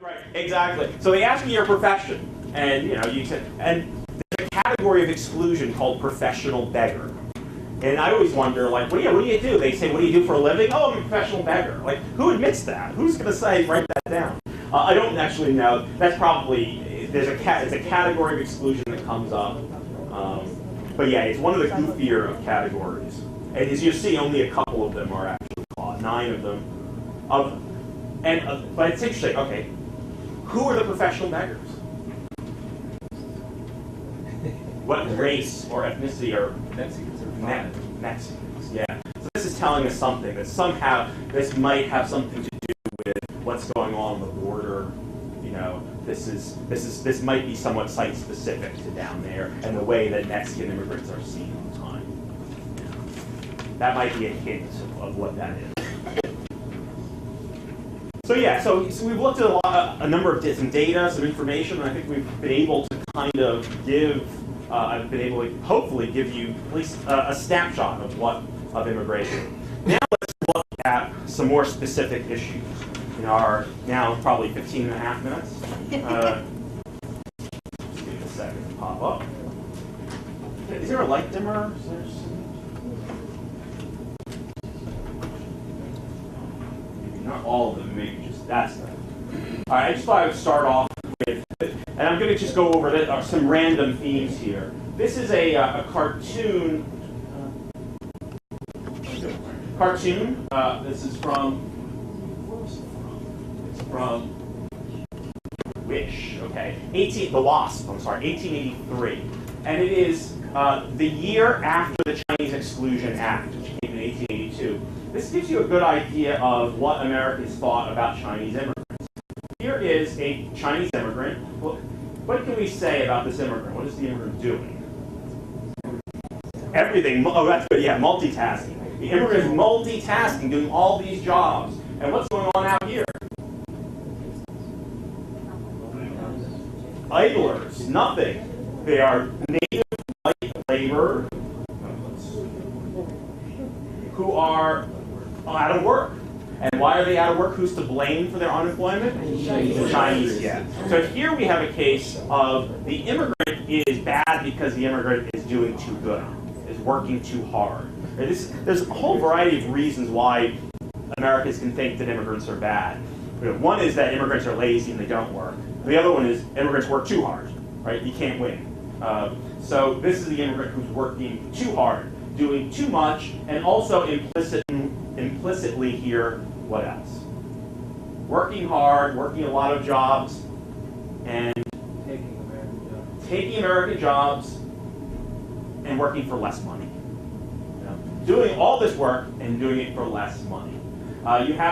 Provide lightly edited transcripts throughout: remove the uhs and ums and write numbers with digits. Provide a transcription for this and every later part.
Right, exactly. So they ask you your profession, and you said, and there's a category of exclusion called professional beggar. And I always wonder, like, what do you do? They say, what do you do for a living? Oh, I'm a professional beggar. Like, who admits that? Who's going to say, write that down? I don't actually know. That's probably, it's a category of exclusion that comes up. But yeah, it's one of the goofier of categories. And as you see, only a couple of them are actually caught, 9 of them. But it's interesting, okay, who are the professional beggars? What race or ethnicity are Mexicans? Yeah. So this is telling us something, that somehow this might have something to do with what's going on the border. This might be somewhat site specific to down there and the way that Mexican immigrants are seen all the time. That might be a hint of what that is. So yeah, so we've looked at a number of some data, some information, and I think we've been able to kind of give. I've been able to hopefully give you at least a snapshot of immigration. Now let's look at some more specific issues in our now probably 15 and a half minutes. Just give it a second to pop up. Is there a light dimmer? Maybe not all of them, maybe just that stuff. All right, I just thought I would start off with, and I'm going to just go over some random themes here. This is a cartoon. This is from. It's from Wish. Okay, The Wasp. I'm sorry, 1883, and it is the year after the Chinese Exclusion Act, which came in 1882. This gives you a good idea of what Americans thought about Chinese immigrants. Here is a Chinese immigrant. Well, what can we say about this immigrant? What is the immigrant doing? Everything. Oh, that's good. Yeah, multitasking. The immigrant is multitasking, doing all these jobs. And what's going on out here? Idlers. Nothing. They are native white labor who are out of work. And why are they out of work? Who's to blame for their unemployment? The Chinese, yeah. So here we have a case of the immigrant is bad because the immigrant is doing too good, is working too hard. There's a whole variety of reasons why Americans can think that immigrants are bad. One is that immigrants are lazy and they don't work. The other one is immigrants work too hard, right? You can't win. So this is the immigrant who's working too hard, doing too much, and also implicitly here, what else? Working hard, working a lot of jobs, and taking American jobs and working for less money. Doing all this work and doing it for less money.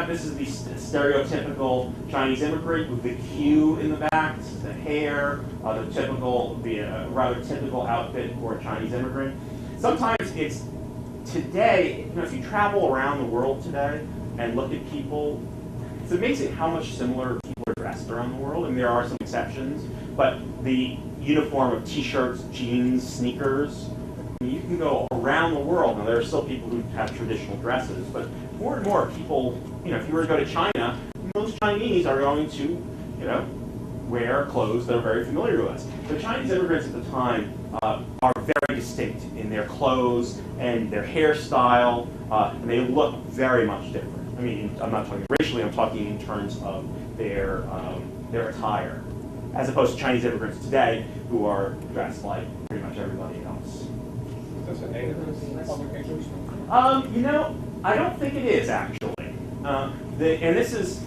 This is the stereotypical Chinese immigrant with the queue in the back. This is the hair, rather typical outfit for a Chinese immigrant. Sometimes it's today, if you travel around the world today and look at people, it's amazing how much similar people are dressed around the world, and there are some exceptions, but the uniform of t-shirts, jeans, sneakers, you can go around the world. Now, there are still people who have traditional dresses, but more and more people, if you were to go to China, most Chinese are going to, wear clothes that are very familiar to us. The Chinese immigrants at the time are very distinct in their clothes and their hairstyle, and they look very much different. I mean, I'm not talking racially, I'm talking in terms of their attire, as opposed to Chinese immigrants today who are dressed like pretty much everybody else. Is this a native publication? I don't think it is actually. And this is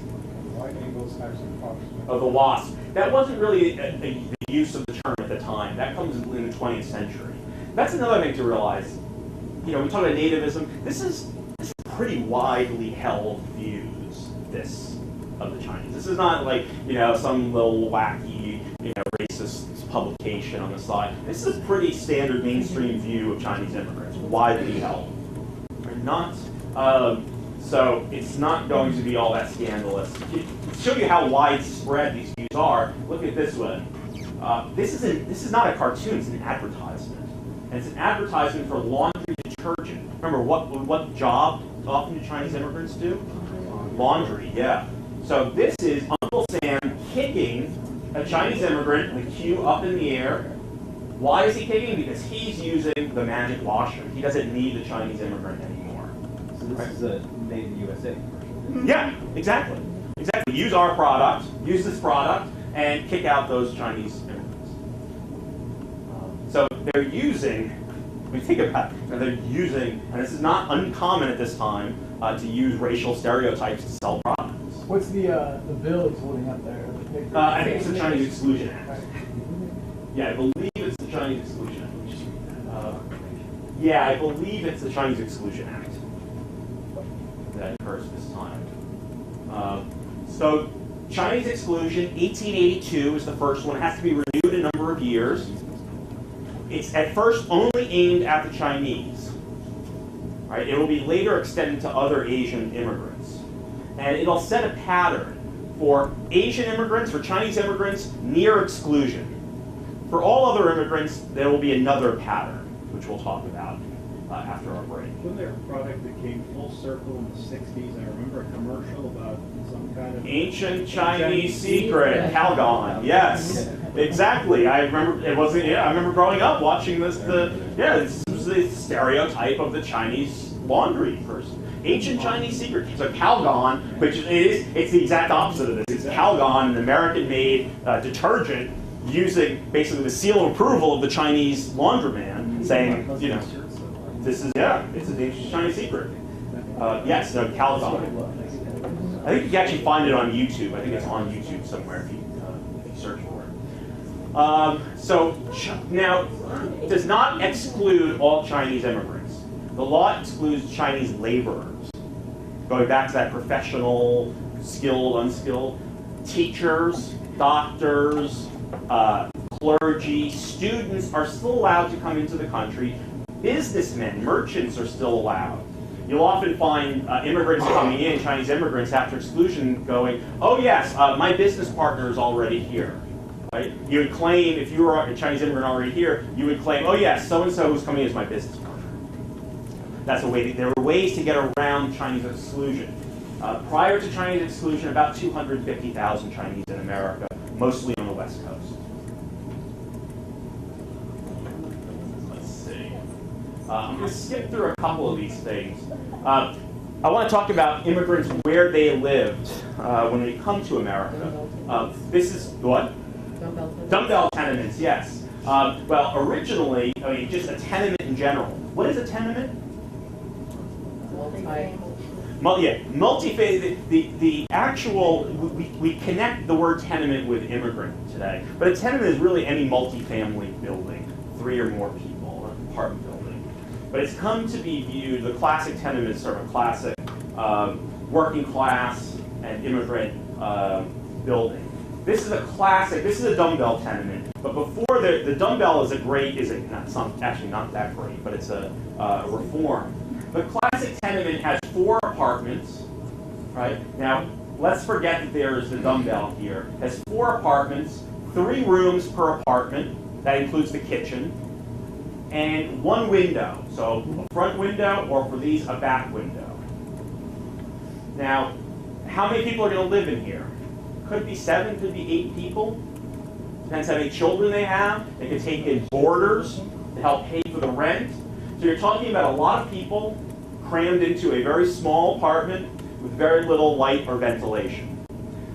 the Wasp. That wasn't really the use of the term at the time. That comes in the 20th century. That's another thing to realize. We talk about nativism. This is pretty widely held views. Of the Chinese. This is not like some little wacky racist publication on the side. This is a pretty standard mainstream view of Chinese immigrants, widely held. So it's not going to be all that scandalous. To show you how widespread these views are, look at this one. This is not a cartoon, it's an advertisement. And it's an advertisement for laundry detergent. Remember, what job often do Chinese immigrants do? Laundry, yeah. So this is Uncle Sam, a Chinese immigrant, the cue up in the air. Why is he kicking? Because he's using the magic washroom. He doesn't need the Chinese immigrant anymore. So this is a made in the USA commercial. Yeah, exactly. Exactly. Use our product, use this product, and kick out those Chinese immigrants. So they're using, when you think about it, they're using, and this is not uncommon at this time, to use racial stereotypes to sell products. What's the bill he's holding up there? The picture? I think it's the Chinese Exclusion Act. Yeah, I believe it's the Chinese Exclusion Act. Yeah, I believe it's the Chinese Exclusion Act that occurs this time. So Chinese exclusion, 1882 is the first one. It has to be renewed a number of years. It's at first only aimed at the Chinese. Right? It will be later extended to other Asian immigrants. And it'll set a pattern for Asian immigrants, for Chinese immigrants, near exclusion. For all other immigrants, there will be another pattern, which we'll talk about after our break. Wasn't there a product that came full circle in the 60s? I remember a commercial about some kind of... Ancient Chinese secret, Calgon. Yes, exactly. I remember it wasn't. Yeah, I remember growing up watching this. This was the stereotype of the Chinese laundry person. Ancient Chinese secret. So Calgon, which it's the exact opposite of this. It's Calgon, an American-made detergent, using basically the seal of approval of the Chinese laundroman, saying, this is, it's an ancient Chinese secret. Yes, no, Calgon. I think you can actually find it on YouTube. I think it's on YouTube somewhere if you search for it. So now, does not exclude all Chinese immigrants. The law excludes Chinese laborers. Going back to that professional, skilled, unskilled, teachers, doctors, clergy, students are still allowed to come into the country. Businessmen, merchants are still allowed. You'll often find immigrants coming in, Chinese immigrants, after exclusion going, oh yes, my business partner is already here. Right? You would claim, if you were a Chinese immigrant already here, you would claim, oh yes, so-and-so who's coming in is my business partner. That's a way. There were ways to get around Chinese exclusion. Prior to Chinese exclusion, about 250,000 Chinese in America, mostly on the West Coast. I'm going to skip through a couple of these things. I want to talk about immigrants where they lived when they come to America. This is what? Dumbbell tenements, yes. Well, originally, just a tenement in general. What is a tenement? Multi-family. The actual, we connect the word tenement with immigrant today, but a tenement is really any multi-family building, 3 or more people, an apartment building. But it's come to be viewed, the classic tenement is sort of a classic working class and immigrant building. This is a classic, this is a dumbbell tenement, but before the dumbbell is actually not that great, but it's a reform. The classic tenement has 4 apartments, right? Now, let's forget that there is the dumbbell here. It has 4 apartments, 3 rooms per apartment, that includes the kitchen, and 1 window. So a front window, or for these, a back window. Now, how many people are going to live in here? Could be 7, could be 8 people. Depends how many children they have. They could take in boarders to help pay for the rent. So you're talking about a lot of people crammed into a very small apartment with very little light or ventilation.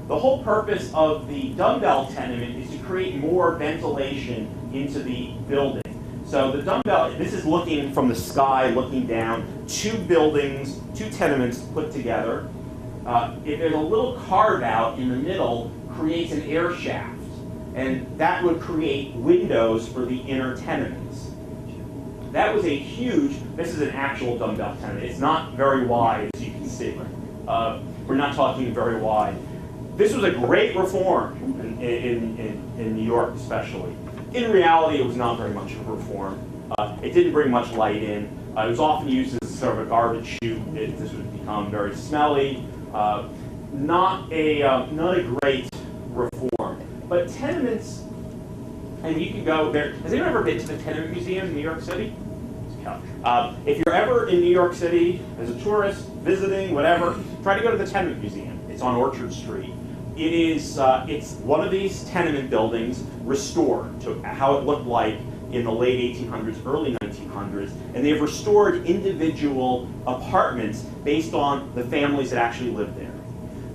The whole purpose of the dumbbell tenement is to create more ventilation into the building. So the dumbbell, this is looking from the sky, looking down, 2 buildings, 2 tenements put together. If there's a little carve out in the middle, creates an air shaft, and that would create windows for the inner tenements. That was a huge, this is an actual dumbbell tenement. It's not very wide, as you can see. We're not talking very wide. This was a great reform in New York, especially. In reality, it was not very much of a reform. It didn't bring much light in. It was often used as sort of a garbage chute. This would become very smelly. Not a great reform. But tenements, and you can go there. Has anyone ever been to the Tenement Museum in New York City? If you're ever in New York City as a tourist, visiting, whatever, try to go to the Tenement Museum. It's on Orchard Street. it is it's one of these tenement buildings restored to how it looked like in the late 1800s, early 1900s, and they've restored individual apartments based on the families that actually lived there.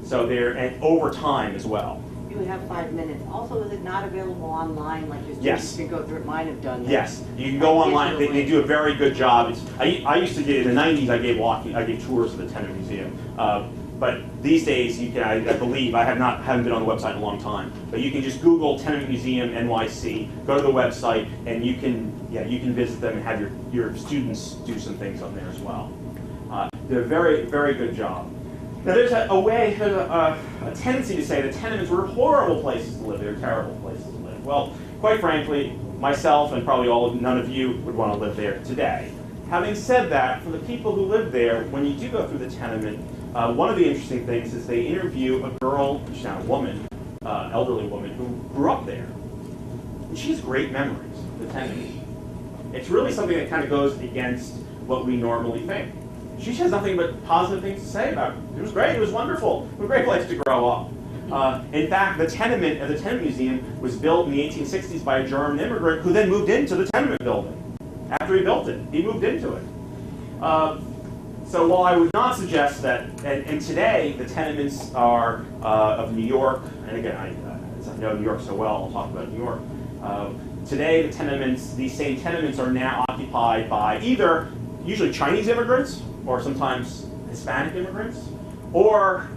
So and over time as well. You have 5 minutes. Also, is it not available online like your students Yes. can go through it? Mine have done that. Yes, you can go online. They do a very good job. I used to get in the 90s. I gave tours of the Tenement Museum. But these days, you can. I believe I haven't been on the website in a long time. But you can just Google Tenement Museum NYC. Go to the website, and you can visit them and have your students do some things on there as well. They're a very, very good job. Now there's a tendency to say that tenements were horrible places to live. They're terrible places to live. Well, quite frankly, myself and probably none of you would want to live there today. Having said that, for the people who live there, when you do go through the tenement, one of the interesting things is they interview a girl, she's not a woman, elderly woman, who grew up there. And she has great memories of the tenement. It's really something that kind of goes against what we normally think. She has nothing but positive things to say about it. It was great. It was wonderful. It was a great place to grow up. In fact, the Tenement Museum was built in the 1860s by a German immigrant who then moved into the tenement building. After he built it, he moved into it. So while I would not suggest that, and today the tenements are of New York, and again, I know New York so well, I'll talk about New York. Today, these same tenements are now occupied by either usually Chinese immigrants, or sometimes Hispanic immigrants, or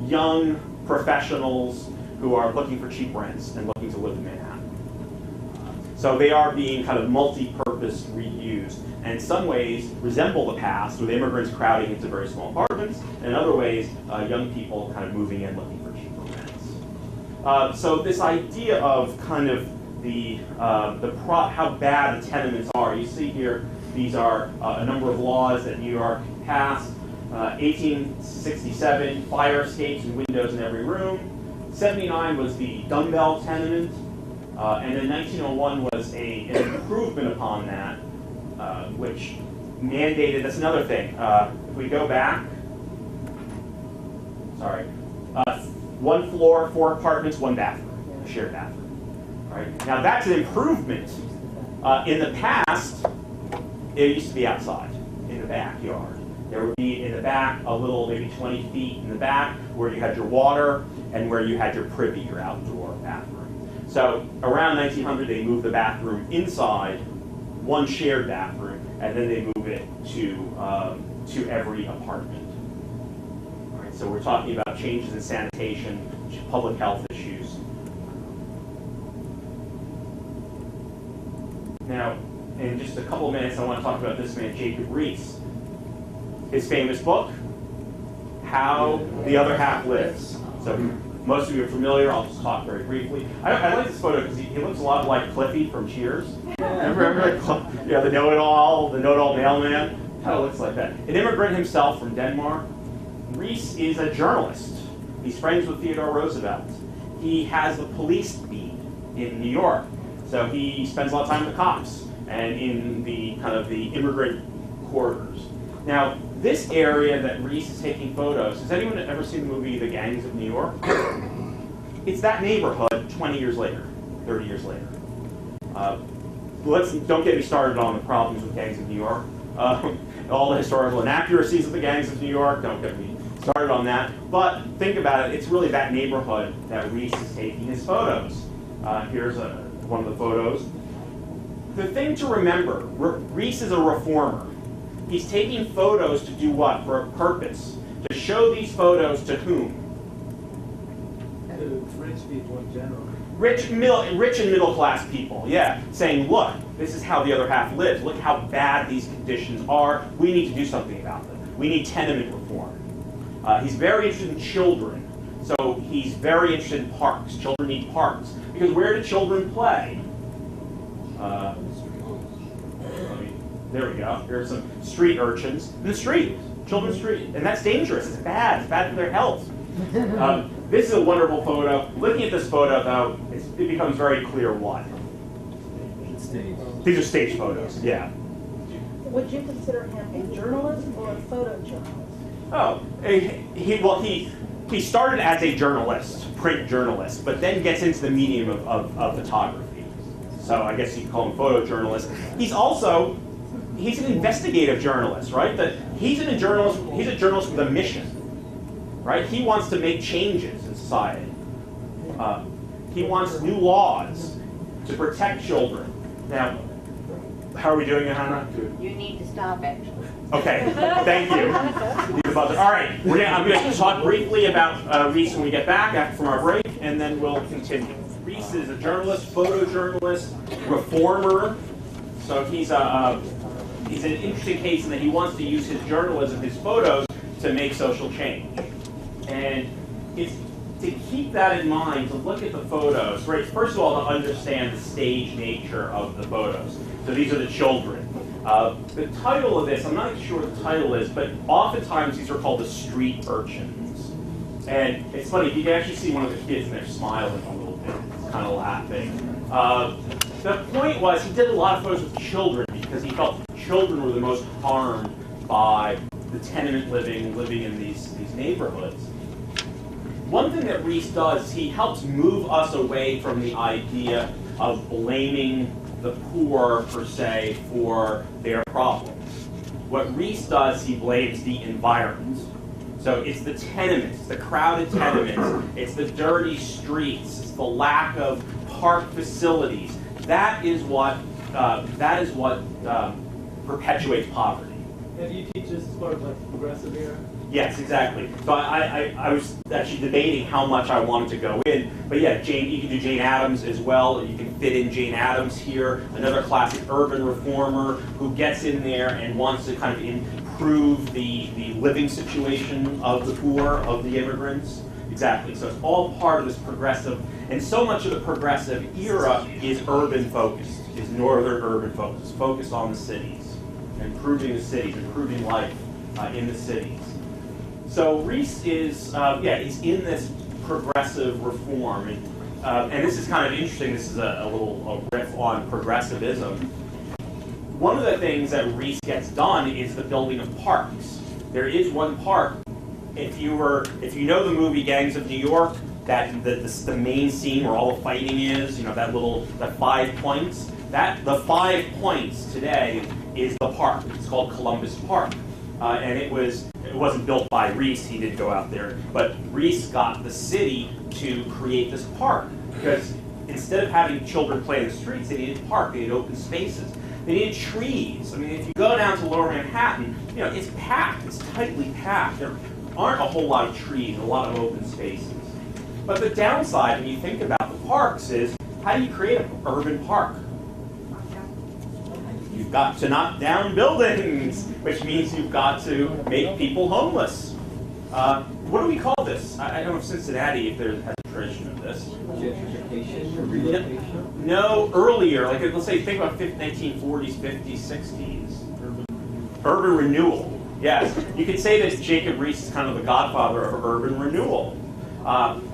young professionals who are looking for cheap rents and looking to live in Manhattan. So they are being kind of multi-purpose reused, and in some ways resemble the past, with immigrants crowding into very small apartments, and in other ways, young people kind of moving in looking for cheaper rents. So this idea of kind of how bad the tenements are, you see here, these are a number of laws that New York passed. 1867, fire escapes and windows in every room. 79 was the dumbbell tenement. And then 1901 was an improvement upon that, which mandated, that's another thing. If we go back, one floor, 4 apartments, 1 bathroom, a shared bathroom. All right. Now that's an improvement. In the past, it used to be outside, in the backyard. There would be in the back a little, maybe 20 feet in the back, where you had your water and where you had your privy, your outdoor bathroom. So around 1900, they moved the bathroom inside, one shared bathroom, and then they move it to every apartment. All right, so we're talking about changes in sanitation, public health issues. Now, in just a couple of minutes, I want to talk about this man, Jacob Riis. His famous book, How the Other Half Lives. So most of you are familiar. I'll just talk very briefly. I like this photo because he looks a lot like Cliffy from Cheers. Remember the know-it-all mailman? Kind of looks like that. An immigrant himself from Denmark. Riis is a journalist. He's friends with Theodore Roosevelt. He has the police beat in New York. So he spends a lot of time with the cops and in the kind of the immigrant quarters. Now, this area that Riis is taking photos, has anyone ever seen the movie The Gangs of New York? It's that neighborhood 20 years later, 30 years later. Don't get me started on the problems with Gangs of New York. All the historical inaccuracies of the Gangs of New York, don't get me started on that. But think about it, it's really that neighborhood that Riis is taking his photos. Here's one of the photos. The thing to remember, Riis is a reformer. He's taking photos to do what? For a purpose. To show these photos to whom? To rich people in general. Rich and middle class people, yeah. Saying, look, this is how the other half lives. Look how bad these conditions are. We need to do something about them. We need tenement reform. He's very interested in children. So he's very interested in parks. Children need parks. Because where do children play? There we go. There are some street urchins in the street. Children's street. And that's dangerous. It's bad. It's bad for their health. This is a wonderful photo. Looking at this photo, though, it becomes very clear why. These are stage photos, yeah. Would you consider him a journalist or a photojournalist? Oh, he started as a journalist, print journalist, but then gets into the medium of photography. So I guess you could call him photojournalist. He's an investigative journalist, right? He's a journalist with a mission, right? He wants to make changes in society. He wants new laws to protect children. Now, how are we doing, Hannah? You need to stop, actually. Okay, thank you. All right, I'm going to talk briefly about Reese when we get back from our break, and then we'll continue. Reese is a journalist, photojournalist, reformer. So he's an interesting case in that he wants to use his journalism, his photos, to make social change. And it's to keep that in mind, to look at the photos, right? First of all, to understand the stage nature of the photos. So these are the children. The title of this, I'm not sure what the title is, but oftentimes these are called the street urchins. And it's funny, you can actually see one of the kids and they're smiling a little bit, kind of laughing. The point was he did a lot of photos with children because he felt children were the most harmed by the tenement living in these neighborhoods. One thing that Reese does is he helps move us away from the idea of blaming the poor, per se, for their problems. What Reese does, he blames the environment. So it's the tenements, the crowded tenements, it's the dirty streets, it's the lack of park facilities. That is what perpetuates poverty. And you teach this as part of like progressive era? Yes, exactly. So I was actually debating how much I wanted to go in, but yeah, you can do Jane Addams as well. You can fit in Jane Addams here, another classic urban reformer who gets in there and wants to kind of improve the living situation of the poor, of the immigrants. Exactly. So it's all part of this progressive, and so much of the progressive era is urban focused, is northern urban focused, focused on the cities, improving the cities, improving life in the cities. So Reese is, he's in this progressive reform, and this is kind of interesting. This is a little riff on progressivism. One of the things that Reese gets done is the building of parks. There is one park. If you know the movie Gangs of New York, that the main scene where all the fighting is, that 5 points. The 5 points today is the park. It's called Columbus Park, and it wasn't built by Reese. He did go out there, but Reese got the city to create this park because instead of having children play in the streets, they needed a park. They needed open spaces. They needed trees. I mean, if you go down to Lower Manhattan, it's packed. It's tightly packed. There aren't a whole lot of trees, a lot of open spaces. But the downside, when you think about the parks, is how do you create an urban park? You've got to knock down buildings, which means you've got to make people homeless. What do we call this? I don't know if Cincinnati, if there has a tradition of this. Gentrification or relocation? No, earlier, like let's say, think about 1940s, 50s, 60s. Urban renewal. Yes, you could say that Jacob Reese is kind of the godfather of urban renewal,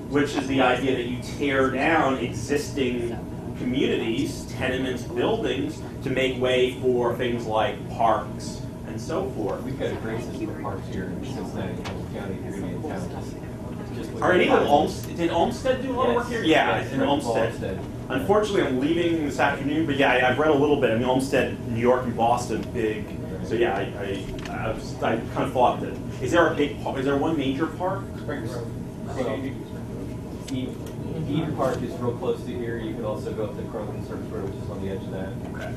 which is the idea that you tear down existing communities, tenements, buildings, to make way for things like parks and so forth. We've got a great system of parks here in Cincinnati County. If you're going to be in town, Are any of them did Olmsted do a lot of work here? Yeah, yes, in Olmsted. Unfortunately, I'm leaving this afternoon, but yeah, I've read a little bit. I mean, Olmsted, New York, and Boston, big. So yeah, I kind of thought that. Is there one major park? Well, Eden Park is real close to here. You could also go up to Croton Service Road, which is on the edge of that. Okay.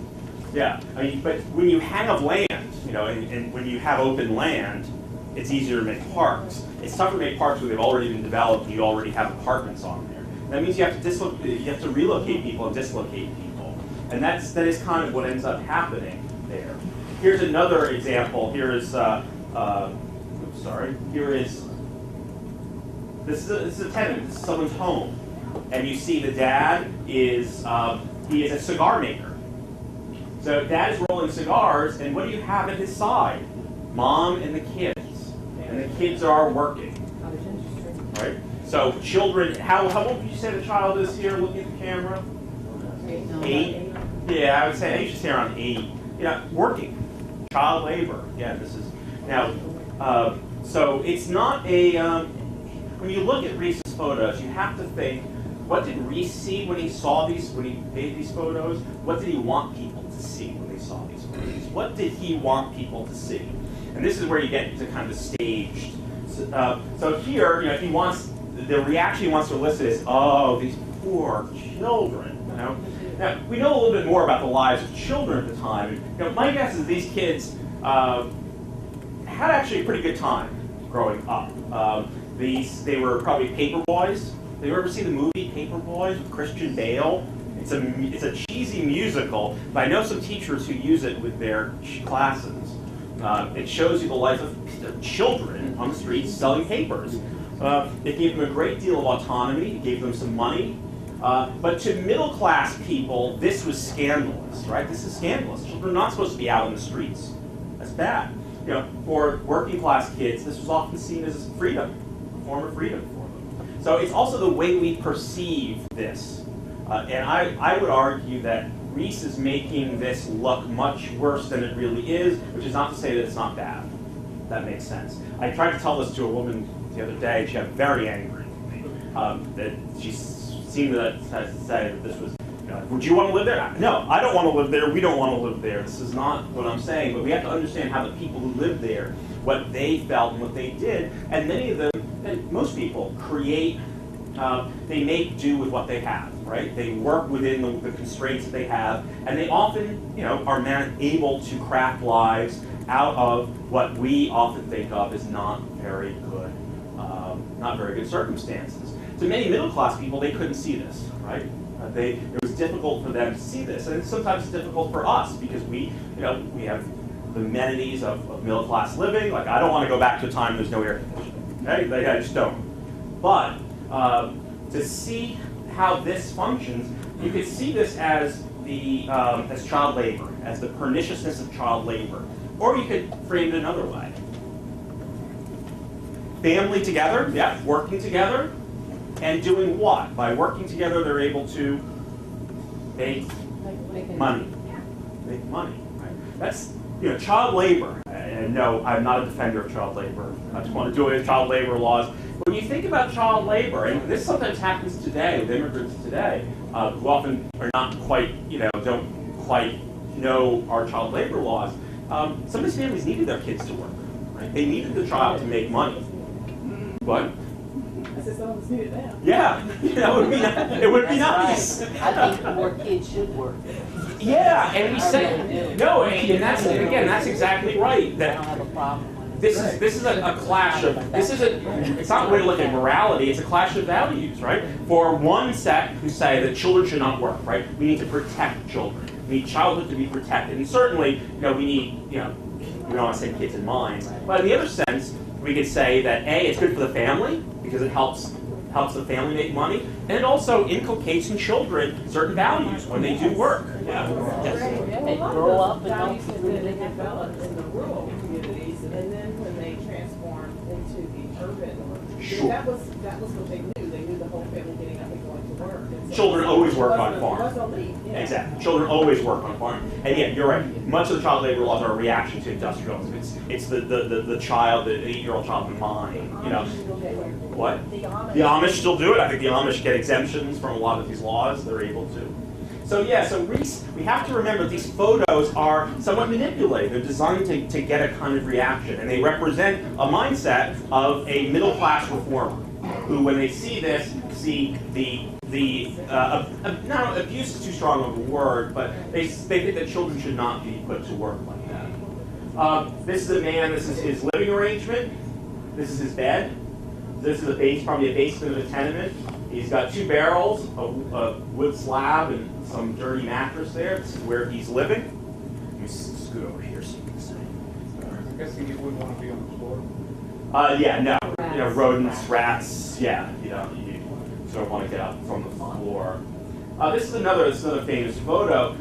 Yeah, I mean, but when you have land, and when you have open land, it's easier to make parks. It's tougher to make parks where they've already been developed and you already have apartments on there. That means you have to relocate people and dislocate people, and that is kind of what ends up happening there. Here's another example. Here is this is a tenant. This is someone's home, and you see the dad is he is a cigar maker. So dad is rolling cigars, and what do you have at his side? Mom and the kids, and the kids are working. Right. So children. How old would you say the child is here? Looking at the camera. 8. Yeah, I would say she's here around 8. Working. Child labor. Yeah, this is now. So it's not a. when you look at Reese's photos, you have to think, what did Reese see when he made these photos? What did he want people to see when they saw these photos? What did he want people to see? And this is where you get to kind of staged. So here, you know, the reaction he wants to elicit is, oh, these poor children. You know? Now, we know a little bit more about the lives of children at the time. You know, my guess is these kids had actually a pretty good time growing up. They were probably paper boys. Have you ever seen the movie Paper Boys with Christian Bale? It's a cheesy musical, but I know some teachers who use it with their classes. It shows you the life of children on the streets selling papers. It gave them a great deal of autonomy. It gave them some money. But to middle-class people, this was scandalous, right? This is scandalous. Children are not supposed to be out on the streets. That's bad. You know, for working-class kids, this was often seen as freedom, a form of freedom for them. So it's also the way we perceive this. And I would argue that Reese is making this look much worse than it really is, which is not to say that it's not bad. That makes sense. I tried to tell this to a woman the other day, and she got very angry with me. That she seemed to say that this was, you know, would you want to live there? No, I don't want to live there. We don't want to live there. This is not what I'm saying. But we have to understand how the people who lived there, what they felt and what they did. And many of them, and most people, create, they make do with what they have, right? They work within the constraints that they have, and they often, you know, are able to craft lives out of what we often think of as not very good circumstances. To many middle-class people, they couldn't see this, right? It was difficult for them to see this, and sometimes it's difficult for us because we have the amenities of middle-class living. Like, I don't want to go back to a time there's no air conditioning. Okay, I just don't. But to see how this functions, you could see this as as child labor, as the perniciousness of child labor, or you could frame it another way. Family together, yeah, working together, and doing what? By working together, they're able to make money. Make money, right? That's, you know, child labor. And no, I'm not a defender of child labor. I just want to do away with child labor laws. When you think about child labor, and this sometimes happens today with immigrants today, who often are not quite, don't quite know our child labor laws. Some of these families needed their kids to work, right? They needed the child to make money. What? I said some of us need it now. Yeah, it would be nice. I think more kids should work. Yeah, and we say no, and that's exactly right. I That don't have a problem with it. this is a clash of it's not a way to look at morality. It's a clash of values, right? For one set who say that children should not work, right? We need to protect children. We need childhood to be protected, and certainly, we need, we don't want to say kids in mind, but in the other sense, we could say that it's good for the family because it helps the family make money, and it also inculcates in children certain values when they do work. Yeah. They grow up and Values don't that they develop in the rural communities, and then when they transform into the urban, Sure. that was what they knew. They knew the whole family getting up and going to work. And so Children always work on it farms. wasn't a leap, yeah. Exactly. Children always work on farms. And yeah, you're right. Much of the child labor laws are a reaction to industrialism. It's the child, the 8-year-old child in mind. What? The The Amish still do it. I think the Amish get exemptions from a lot of these laws. They're able to. So Reese, we have to remember these photos are somewhat manipulated. They're designed to get a kind of reaction, and they represent a mindset of a middle-class reformer who, when they see this, see no, abuse is too strong of a word, but they think that children should not be put to work like that. This is a man. This is his living arrangement. This is his bed. This is probably a basement of a tenement. He's got 2 barrels, a wood slab, and some dirty mattress there. This is where he's living. Let me scoot over here so you can see. I'm guessing you wouldn't want to be on the floor. No. Rodents, rats. Yeah, you sort of want to get up from the floor. This is another famous photo.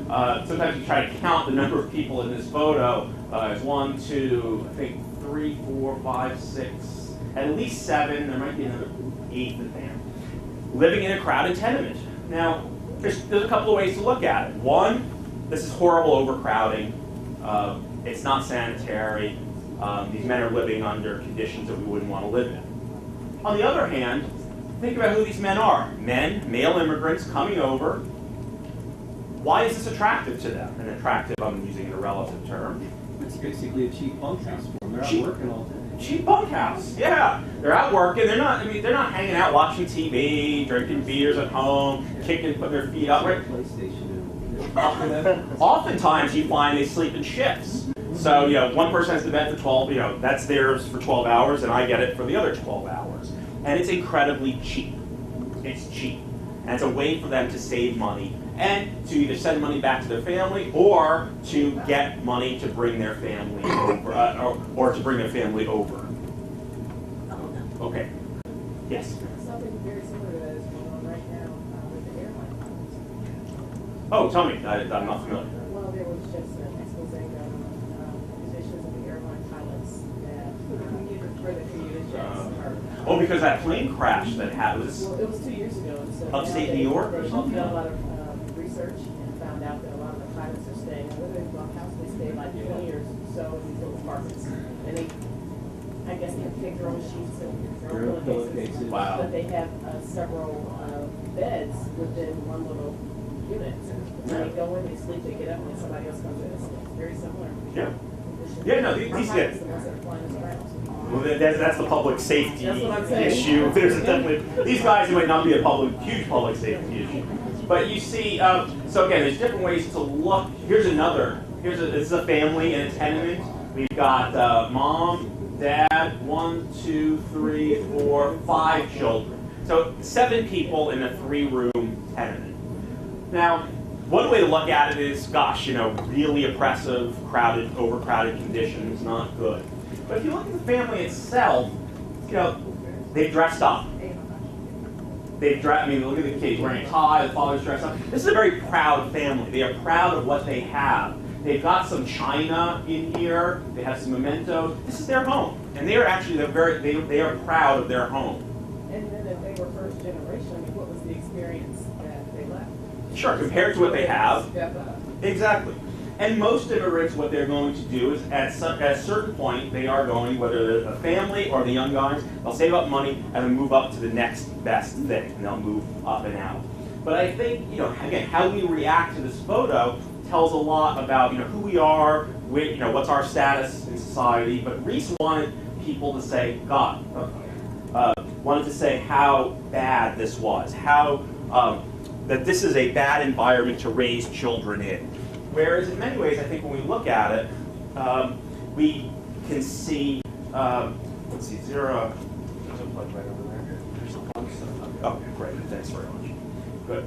Sometimes you try to count the number of people in this photo. It's 1, 2, I think 3, 4, 5, 6, at least 7. There might be another 8th in there. Living in a crowded tenement. Now, there's a couple of ways to look at it. One, this is horrible overcrowding. It's not sanitary. These men are living under conditions that we wouldn't want to live in. On the other hand, think about who these men are. Men, male immigrants coming over. Why is this attractive to them? And attractive, I'm using a relative term. It's basically a cheap bunkhouse for them. They're out Cheap. working all day. Cheap bunkhouse, yeah. They're out working. They're not. I mean, they're not hanging out watching TV, drinking beers at home, kicking, putting their feet up. Right? PlayStation. Oftentimes, you find they sleep in shifts. So, one person has the bed for 12. That's theirs for 12 hours, and I get it for the other 12 hours. And it's incredibly cheap. It's cheap, and it's a way for them to save money and to either send money back to their family or to get money to bring their family over, or to bring their family over. Okay. Yes. Something very similar to that is going on right now with the airline pilots. Oh, tell me. I'm not familiar. Well, there was just an expose done on positions of the airline pilots that for the commuter jets. Oh, because that plane crash that happened. Well, it was 2 years ago. And so Upstate now New York or they've something? done a lot of research and found out that a lot of the pilots are staying within the bunkhouse. They stay like 20 or so in these little apartments. And they, I guess, they have to take their own sheets and their own pillowcases. Wow. But they have several beds within one little unit. When they go in, they sleep, they get up, and then somebody else comes in. It's very similar. Yeah. Yeah, no, these pilots, the ones that are flying us around. Well, that's the public safety That's what I'm saying. issue. There's definitely these guys might not be a huge public safety issue, but you see. So again, there's different ways to look. This is a family in a tenement. We've got mom, dad, 1, 2, 3, 4, 5 children. So 7 people in a 3-room tenement. Now, one way to look at it is, gosh, really oppressive, crowded, overcrowded conditions, not good. But if you look at the family itself, they've dressed up. Look at the kid, he's wearing a tie, the father's dressed up. This is a very proud family. They are proud of what they have. They've got some china in here. They have some mementos. This is their home. And they are actually, they are proud of their home. And then if they were first generation, what was the experience that they left? Sure, compared to what they have. Step up. Exactly. And most immigrants, what they're going to do is, at a certain point, they are going, whether they're a family or the young guys, they'll save up money and then move up to the next best thing, and they'll move up and out. But I think, again, how we react to this photo tells a lot about, who we are, what's our status in society. But Reese wanted people to say, wanted to say how bad this was, how that this is a bad environment to raise children in. Whereas in many ways, I think when we look at it, we can see, let's see, zero. There's a plug right over there. There's a plug. Oh, great. Thanks very much. Good.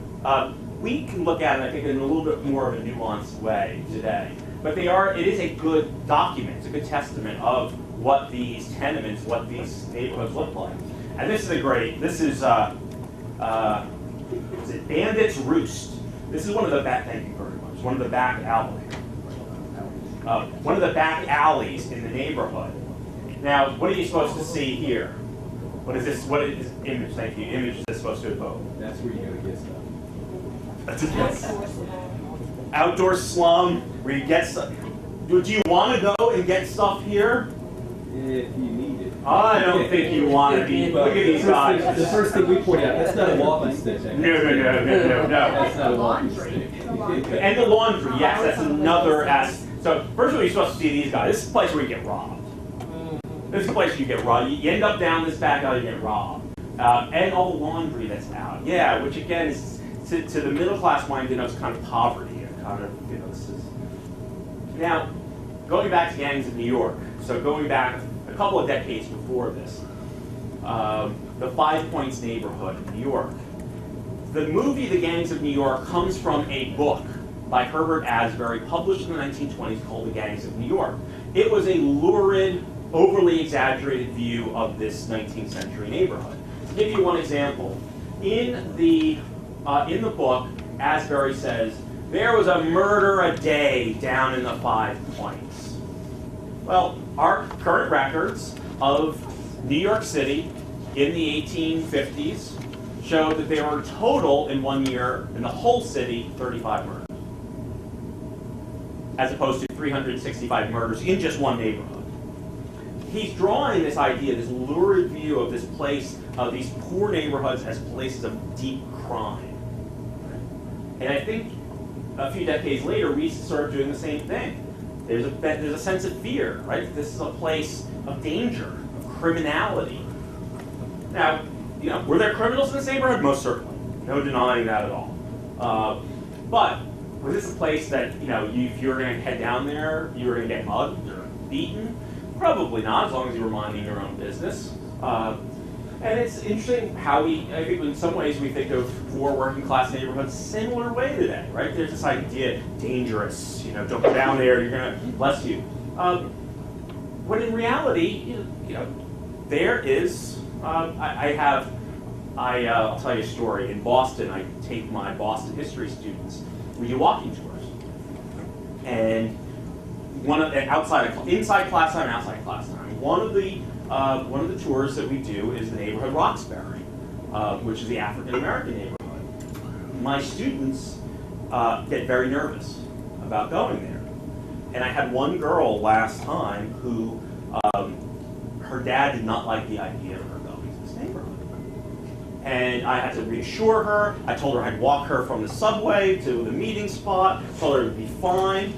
We can look at it, I think, in a little bit more of a nuanced way today. But it is a good document. It's a good testament of what these tenements, what these neighborhoods look like. And this is Bandit's Roost. This is one of the back, thank you very much, one of the back alleys in the neighborhood. Now, what are you supposed to see here? What is this image, thank you, image is this supposed to evoke? That's where you go to get stuff. Outdoor slum, where you get stuff. Do you want to go and get stuff here? If you need it. I don't think you want to be. Look at these guys. The first thing we point out, that's not a walking stick. No. That's not a walking stick. And the laundry, yes, that's another aspect. So, first of all, you're supposed to see these guys. This is a place where you get robbed. This is a place where you get robbed. You end up down this back alley, you get robbed. And all the laundry that's out. Yeah, which again is, to the middle class mind, denotes kind of poverty. And kind of, this is. Now, going back to gangs of New York, so going back a couple of decades before this, the 5 Points neighborhood in New York. The movie The Gangs of New York comes from a book by Herbert Asbury, published in the 1920s, called The Gangs of New York. It was a lurid, overly exaggerated view of this 19th century neighborhood. To give you one example, in the book, Asbury says, there was a murder a day down in the 5 Points. Well, our current records of New York City in the 1850s show that there were total in 1 year in the whole city 35 murders, as opposed to 365 murders in just one neighborhood. He's drawing this idea, this lurid view view of this place, of these poor neighborhoods as places of deep crime. And I think a few decades later, we started doing the same thing. There's a sense of fear, right? This is a place of danger, of criminality. Now, were there criminals in this neighborhood? Most certainly. No denying that at all. But was this a place that, if you were going to head down there, you were going to get mugged or beaten? Probably not, as long as you were minding your own business. And it's interesting how I think in some ways we think of poor working class neighborhoods similar way today, right? There's this idea, dangerous, don't go down there, you're going to, bless you. When in reality, there is, I'll tell you a story. In Boston, I take my Boston history students, we do walking tours. And inside class time, outside class time, one of the tours that we do is the neighborhood Roxbury, which is the African American neighborhood. My students get very nervous about going there. And I had one girl last time who, her dad did not like the idea of her going to this neighborhood. And I had to reassure her. I told her I'd walk her from the subway to the meeting spot, told her it would be fine.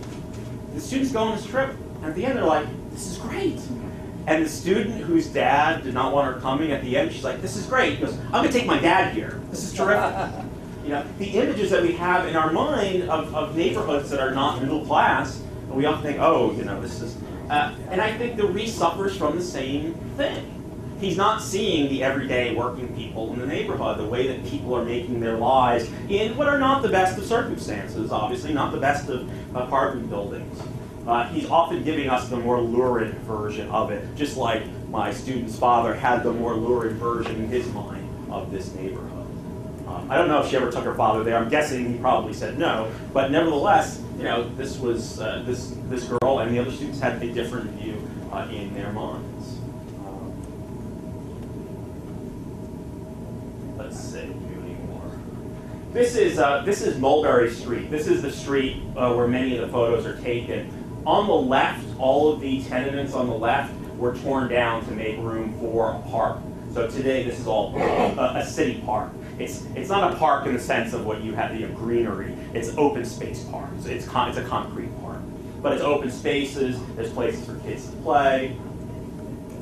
The students go on this trip, and at the end they're like, this is great. And the student whose dad did not want her coming, at the end she's like, this is great. He goes, I'm going to take my dad here. This is terrific. The images that we have in our mind of neighborhoods that are not middle class, and we often think, this is... and I think the Reese suffers from the same thing. He's not seeing the everyday working people in the neighborhood, the way that people are making their lives in what are not the best of circumstances, obviously, not the best of apartment buildings. He's often giving us the more lurid version of it, just like my student's father had the more lurid version in his mind of this neighborhood. I don't know if she ever took her father there. I'm guessing he probably said no, but nevertheless, this was this girl and the other students had a different view in their minds. Let's see, any more. This is Mulberry Street. This is the street where many of the photos are taken. On the left, all of the tenements on the left were torn down to make room for a park. So today, this is all a city park. It's not a park in the sense of what you have, greenery. It's open space park. So it's a concrete park, but it's open spaces. There's places for kids to play.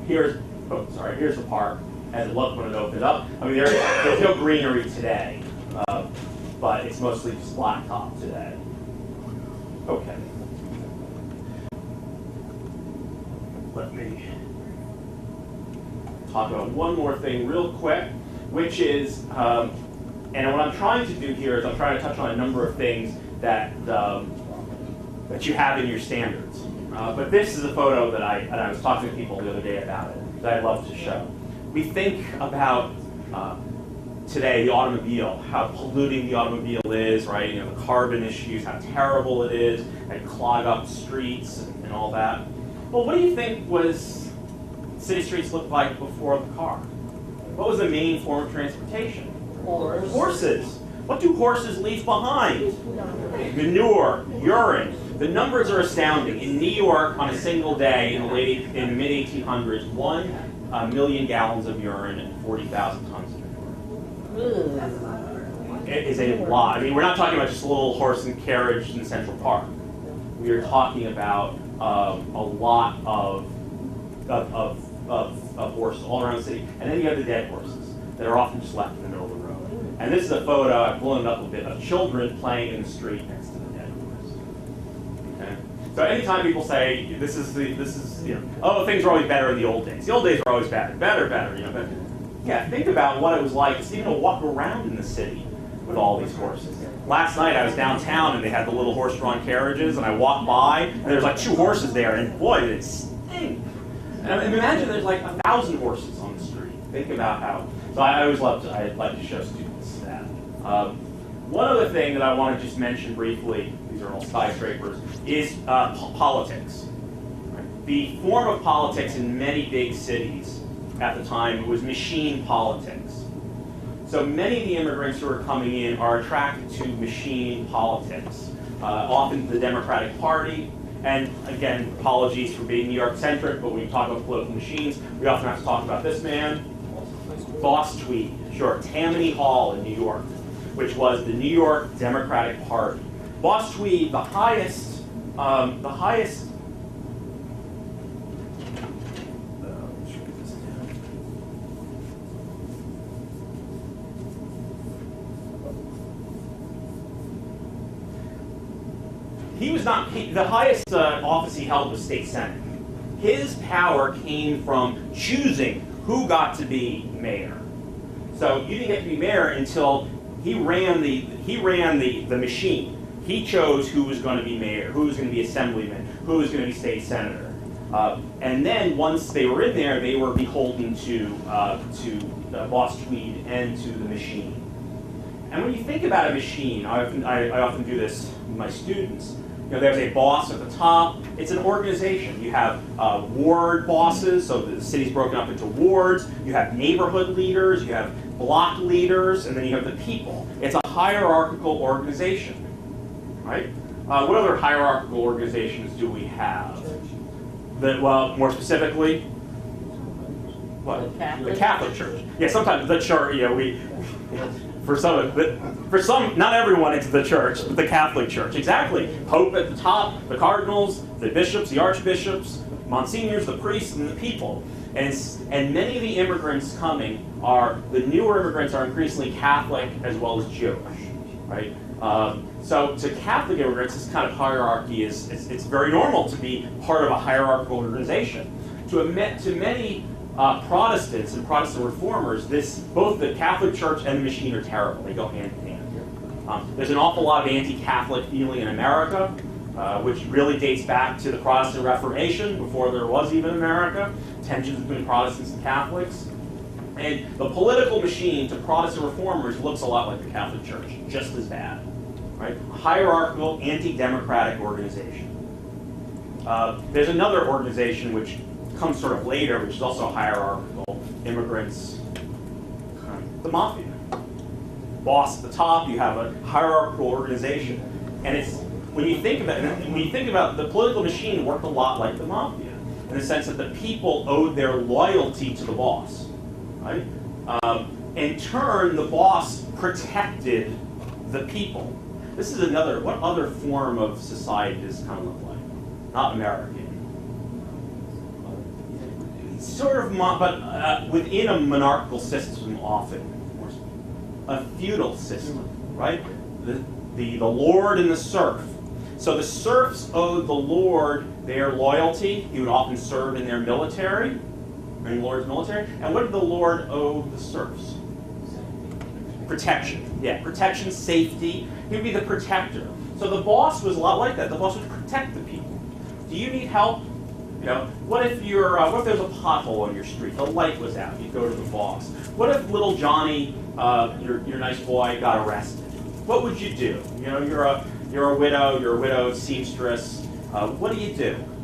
Here's the park as it looked when it opened up. I mean, there's no greenery today, but it's mostly just blacktop today. Okay. Let me talk about one more thing real quick, which is, and what I'm trying to do here is I'm trying to touch on a number of things that you have in your standards. But this is a photo that I was talking to people the other day about it, that I love to show. We think about today the automobile, how polluting the automobile is, right? The carbon issues, how terrible it is, and clog up streets and all that. Well, what do you think city streets looked like before the car? What was the main form of transportation? Horses. What do horses leave behind? Manure, urine. The numbers are astounding. In New York, on a single day in the mid-1800s, 1 million gallons of urine and 40,000 tons of manure. It is a lot. I mean, we're not talking about just a little horse and carriage in Central Park. We are talking about a lot of horses all around the city. And then you have the dead horses that are often just left in the middle of the road. And this is a photo, I've blown it up a bit, of children playing in the street next to the dead horse. Okay? So anytime people say, oh, things were always better in the old days. The old days were always better. But yeah, think about what it was like just even to walk around in the city with all these horses. Last night I was downtown and they had the little horse-drawn carriages, and I walked by and there's like 2 horses there, and boy, did it stink. And imagine there's like 1,000 horses on the street. Think about how. So I always I'd like to show students that. One other thing that I want to just mention briefly, these are all skyscrapers, is politics. The form of politics in many big cities at the time was machine politics. So many of the immigrants who are coming in are attracted to machine politics. Often the Democratic Party, and again, apologies for being New York-centric, but when we talk about political machines, we often have to talk about this man. Boss Tweed, sure. Tammany Hall in New York, which was the New York Democratic Party. Boss Tweed, the highest. He was not the highest office he held was state senate. His power came from choosing who got to be mayor. So you didn't get to be mayor until he ran the machine. He chose who was going to be mayor, who was going to be assemblyman, who was going to be state senator. And then once they were in there, they were beholden to Boss Tweed and to the machine. And when you think about a machine, I often do this with my students. You know, there's a boss at the top. It's an organization. You have ward bosses, so the city's broken up into wards. You have neighborhood leaders. You have block leaders, and then you have the people. It's a hierarchical organization, right? What other hierarchical organizations do we have? Well, more specifically, what? The Catholic Church. Yeah, sometimes the church. You know, for some, not everyone, it's the church, but the Catholic Church. Exactly. Pope at the top, the cardinals, the bishops, the archbishops, monsignors, the priests, and the people. And many of the immigrants coming the newer immigrants are increasingly Catholic as well as Jewish, right? So to Catholic immigrants, this kind of hierarchy it's very normal to be part of a hierarchical organization. To many Protestants and Protestant reformers, both the Catholic Church and the machine are terrible. They go hand in hand. There's an awful lot of anti-Catholic feeling in America, which really dates back to the Protestant Reformation, before there was even America, tensions between Protestants and Catholics. And the political machine to Protestant reformers looks a lot like the Catholic Church, just as bad. Right? A hierarchical, anti-democratic organization. There's another organization which comes sort of later, which is also hierarchical, immigrants, the mafia. Boss at the top, you have a hierarchical organization. And when you think about the political machine worked a lot like the mafia, in the sense that the people owed their loyalty to the boss. Right? In turn, the boss protected the people. This is what other form of society does this kind of look like? Not American. Sort of, but within a monarchical system, often a feudal system, right? The lord and the serf. So the serfs owed the lord their loyalty. He would often serve in their military, in the lord's military. And what did the lord owe the serfs? Protection. Yeah, protection, safety. He would be the protector. So the boss was a lot like that. The boss would protect the people. Do you need help? You know, what if there's a pothole on your street? The light was out. You go to the boss. What if little Johnny, your nice boy, got arrested? What would you do? You know, you're a widow. You're a widowed seamstress. What do?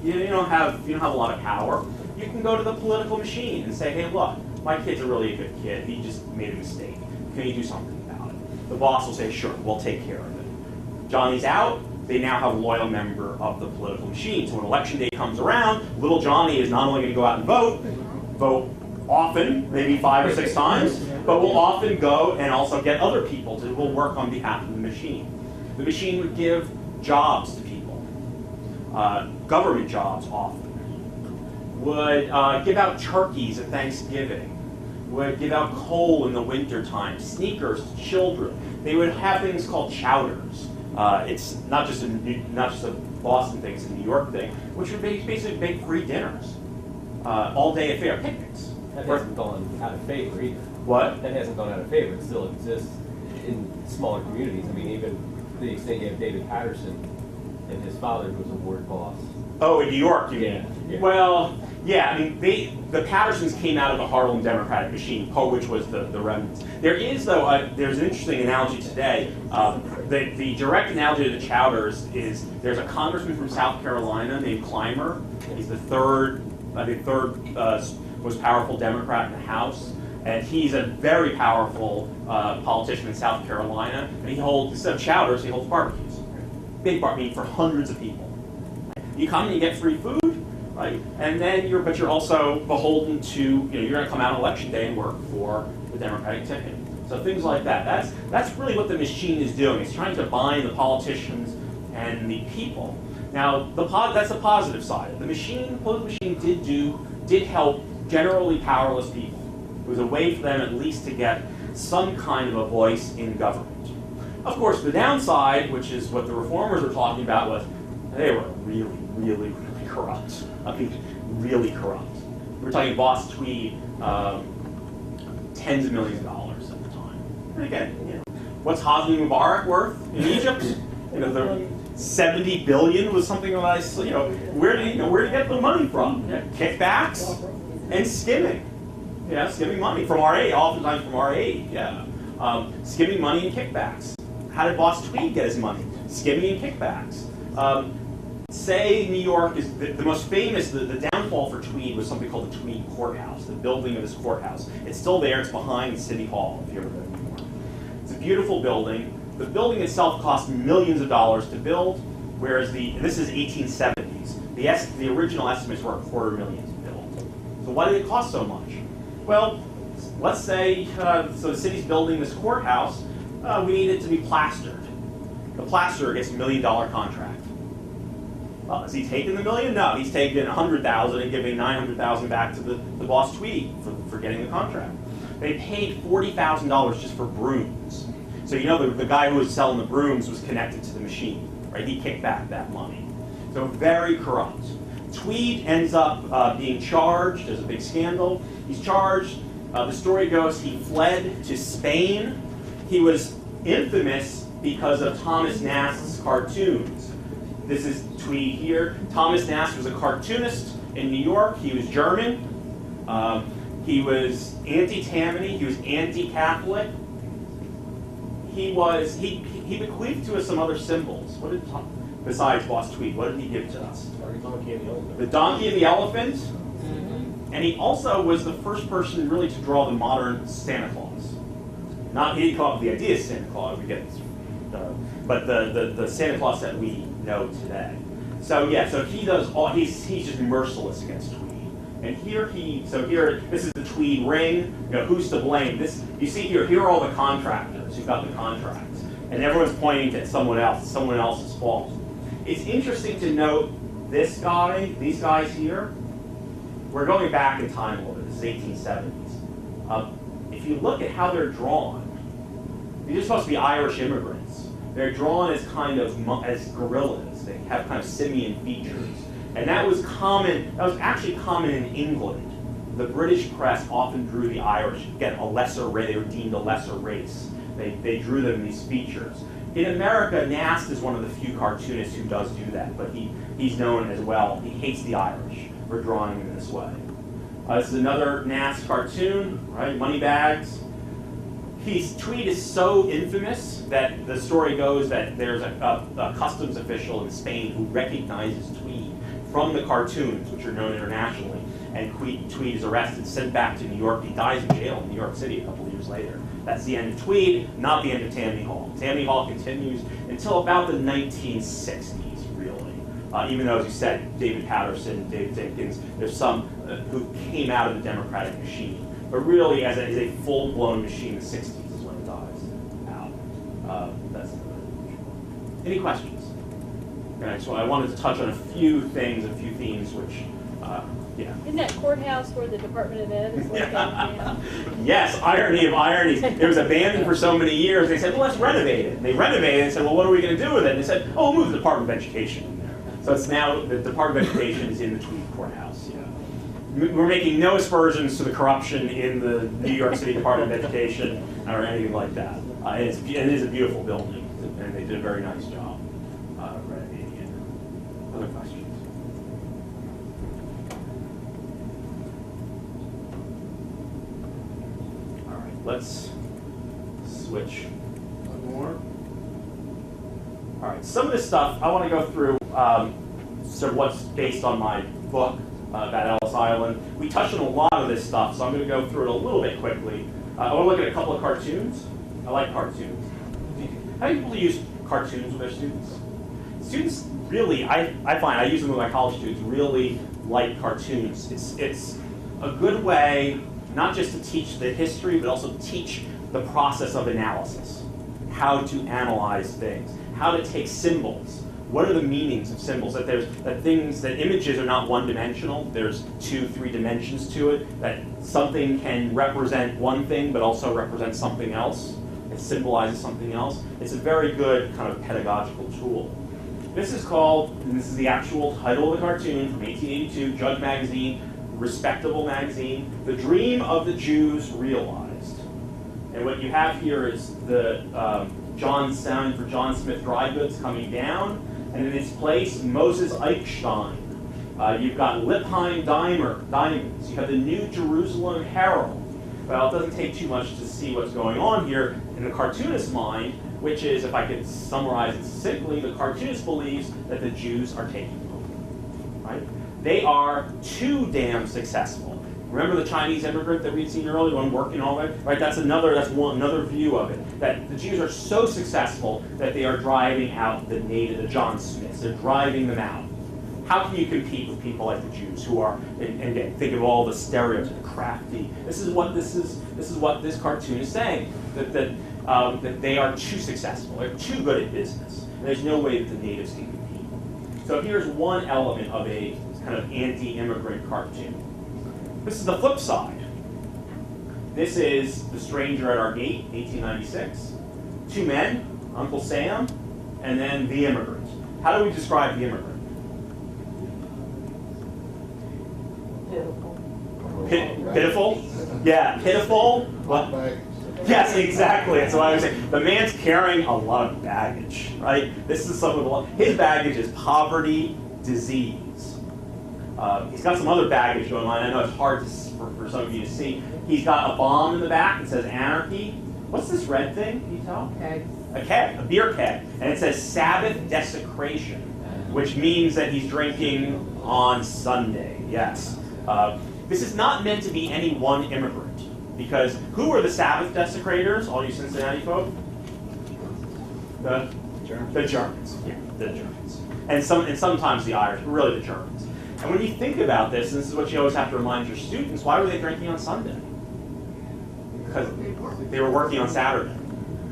You don't have a lot of power. You can go to the political machine and say, hey, look, my kid's a really good kid. He just made a mistake. Can you do something about it? The boss will say, sure, we'll take care of it. Johnny's out. They now have a loyal member of the political machine. So when election day comes around, little Johnny is not only going to go out and vote often, maybe 5 or 6 times, but will often go and also get other people who will work on behalf of the machine. The machine would give jobs to people, government jobs often, would give out turkeys at Thanksgiving, would give out coal in the wintertime, sneakers to children. They would have things called chowders. It's not just a Boston thing, it's a New York thing, which would basically make free dinners, all-day affair, picnics. That hasn't gone out of favor either. What? That hasn't gone out of favor. It still exists in smaller communities. I mean, even to the extent you have David Patterson and his father, who was a ward boss. Oh, in New York, you Yeah. mean? Well, yeah, I mean, the Pattersons came out of the Harlem Democratic machine, which was the remnants. There is, though, there's an interesting analogy today. The direct analogy to the Chowders is there's a congressman from South Carolina named Clymer. He's the third most powerful Democrat in the House. And he's a very powerful politician in South Carolina. And he holds, instead of chowders, he holds barbecues. Big barbecue for hundreds of people. You come and you get free food. right? And then you're also beholden to, you're going to come out on election day and work for the Democratic ticket. So things like that. That's really what the machine is doing. It's trying to bind the politicians and the people. Now, that's the positive side. The political machine did help generally powerless people. It was a way for them at least to get some kind of a voice in government. Of course, the downside, which is what the reformers were talking about, was they were really, really, really corrupt. I mean, really corrupt. We're talking Boss Tweed, tens of millions of dollars at the time. And again, what's Hosni Mubarak worth in Egypt? The 70 billion was something that I, where do you get the money from? Kickbacks and skimming. Skimming money from our aid, oftentimes from our aid. Skimming money and kickbacks. How did Boss Tweed get his money? Skimming and kickbacks. Say New York is the most famous, the downfall for Tweed was something called the Tweed Courthouse, the building of his courthouse. It's still there, it's behind City Hall, if you ever go to New York. It's a beautiful building. The building itself cost millions of dollars to build, whereas this is 1870s. The original estimates were $250,000 to build. So why did it cost so much? Well, let's say, so the city's building this courthouse, we need it to be plastered. The plasterer gets $1 million contract. Well, is he taking the million? No, he's taking $100,000 and giving $900,000 back to the Boss Tweed for getting the contract. They paid $40,000 just for brooms. So the guy who was selling the brooms was connected to the machine, right? He kicked back that money. So very corrupt. Tweed ends up being charged. There's a big scandal. He's charged. The story goes he fled to Spain. He was infamous because of Thomas Nast's cartoons. This is Tweed here. Thomas Nast was a cartoonist in New York. He was German. He was anti-Tammany. He was anti-Catholic. He bequeathed to us some other symbols. What did besides Boss Tweed? What did he give to us? The donkey and the elephant. Mm-hmm. And he also was the first person really to draw the modern Santa Claus. He didn't come up with the idea of Santa Claus. But the Santa Claus that we know today. So he does all. He's just merciless against Tweed. And here this is the Tweed ring. Who's to blame? You see here are all the contractors who got the contracts, and everyone's pointing to someone else. It's someone else's fault. It's interesting to note these guys here. We're going back in time a little bit. This is 1870s. If you look at how they're drawn, these are supposed to be Irish immigrants. They're drawn as as gorillas. They have kind of simian features. And that was common. That was actually common in England. The British press often drew the Irish, again, a lesser race. They were deemed a lesser race. They drew them in these features. In America, Nast is one of the few cartoonists who does do that, but he's known as well. He hates the Irish for drawing them in this way. This is another Nast cartoon, right? Moneybags. Tweed is so infamous that the story goes that there's a customs official in Spain who recognizes Tweed from the cartoons, which are known internationally, and Tweed is arrested, sent back to New York. He dies in jail in New York City a couple of years later. That's the end of Tweed, not the end of Tammany Hall. Tammany Hall continues until about the 1960s, really. Even though, as you said, David Patterson, David Dinkins, there's some who came out of the Democratic machine. But really, as a full-blown machine, the 60s is when it dies out. That's any questions? Okay, so I wanted to touch on a few themes, which, Isn't that courthouse where the Department of Ed is located? Yes, irony of ironies. It was abandoned for so many years. They said, well, let's renovate it. And they renovated it and said, well, what are we going to do with it? And they said, oh, we'll move the Department of Education in there. So it's now, the Department of Education is in the Tweed Courthouse. We're making no aspersions to the corruption in the New York City Department of Education or anything like that. It is a beautiful building, and they did a very nice job renovating it. Other questions? All right, let's switch one more. All right, some of this stuff I want to go through sort of what's based on my book about Ellis Island. We touched on a lot of this stuff, so I'm going to go through it a little bit quickly. I want to look at a couple of cartoons. I like cartoons. How do people use cartoons with their students? students really, I find, I use them with my college students, really like cartoons. It's a good way not just to teach the history, but also teach the process of analysis, how to analyze things, how to take symbols. What are the meanings of symbols? That images are not one-dimensional. There's 2-3 dimensions to it. That something can represent one thing, but also represent something else. It symbolizes something else. It's a very good kind of pedagogical tool. This is called, and this is the actual title of the cartoon from 1882, Judge Magazine, respectable magazine, The Dream of the Jews Realized. And what you have here is the sound for John Smith dry goods coming down, and in its place, Moses Eichstein. You've got Lippheim diamonds. You have the New Jerusalem Herald. Well, it doesn't take too much to see what's going on here in the cartoonist's mind, which is, if I could summarize it simply, the cartoonist believes that the Jews are taking over, right? They are too damn successful. Remember the Chinese immigrant that we'd seen earlier, one working all that, right? That's another view of it. That the Jews are so successful that they are driving out the John Smiths. They're driving them out. How can you compete with people like the Jews who are, and again, think of all the stereotypes, the crafty. This is what this cartoon is saying. That they are too successful. They're too good at business. And there's no way that the natives can compete. So here's one element of a kind of anti-immigrant cartoon. This is the flip side. This is The Stranger at Our Gate, 1896. Two men, Uncle Sam, and then the immigrant. How do we describe the immigrant? Pitiful? Yeah, pitiful. What? Yes, exactly. That's what I was saying. The man's carrying a lot of baggage, right? This is his baggage is poverty, disease. He's got some other baggage going on. I know it's hard for some of you to see. He's got a bomb in the back that says anarchy. What's this red thing? Can you tell? A keg, a beer keg. And it says Sabbath desecration, which means that he's drinking on Sunday. Yes. This is not meant to be any one immigrant, because who were the Sabbath desecrators, all you Cincinnati folk? The Germans. Yeah, the Germans. And sometimes the Irish, but really the Germans. And when you think about this, and this is what you always have to remind your students, why were they drinking on Sunday? Because they were working on Saturday.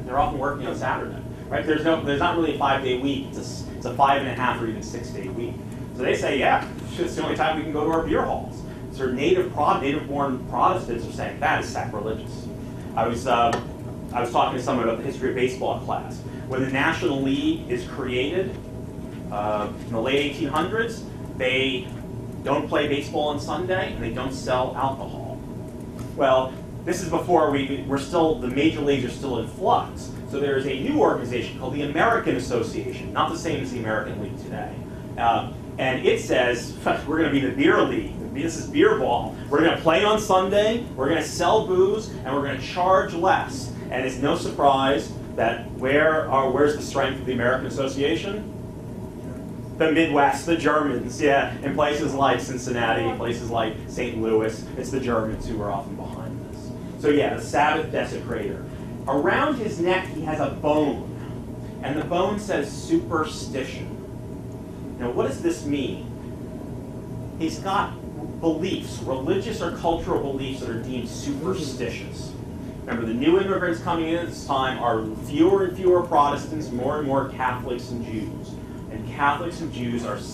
They're often working on Saturday, right? There's not really a 5-day week. It's a 5.5 or even 6-day week. So they say, yeah, it's the only time we can go to our beer halls. So native-born Protestants are saying that is sacrilegious. I was talking to someone about the history of baseball class. When the National League is created in the late 1800s, they don't play baseball on Sunday and they don't sell alcohol. Well, this is before the major leagues are still in flux. So there is a new organization called the American Association, not the same as the American League today. And it says, we're going to be the beer league. This is beer ball. We're going to play on Sunday, we're going to sell booze, and we're going to charge less. And it's no surprise that where's the strength of the American Association? The Midwest, the Germans, yeah. In places like Cincinnati, places like St. Louis, it's the Germans who are often behind this. So yeah, the Sabbath desecrator. Around his neck, he has a bone. And the bone says superstition. Now, what does this mean? He's got beliefs, religious or cultural beliefs that are deemed superstitious. Remember, the new immigrants coming in at this time are fewer and fewer Protestants, more and more Catholics and Jews. And Catholics and Jews is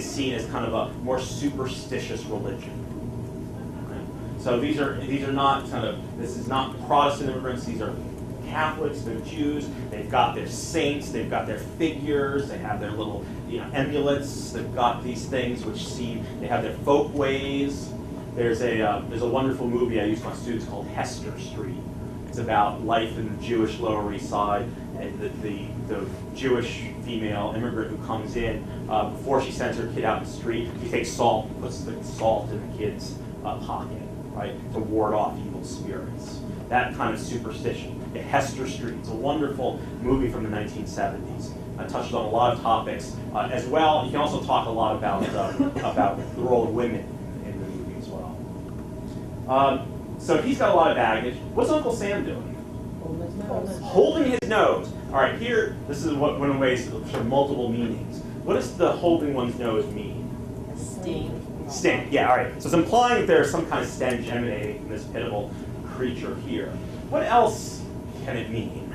seen as kind of a more superstitious religion. Okay? So these are not this is not Protestant immigrants, these are Catholics, they're Jews, they've got their saints, they've got their figures, they have their little amulets, they've got these things they have their folk ways. There's a wonderful movie I use with my students called Hester Street. It's about life in the Jewish Lower East Side, and the Jewish female immigrant who comes in, before she sends her kid out in the street, she takes salt and puts the salt in the kid's pocket, right, to ward off evil spirits. That kind of superstition. Hester Street. It's a wonderful movie from the 1970s. It touches on a lot of topics as well. You can also talk a lot about the role of women in the movie as well. So he's got a lot of baggage. What's Uncle Sam doing? Holding his nose. All right, here, this is one of the ways, sort of multiple meanings. What does the holding one's nose mean? Stink, yeah, all right. So it's implying that there's some kind of stench emanating from this pitiable creature here. What else can it mean?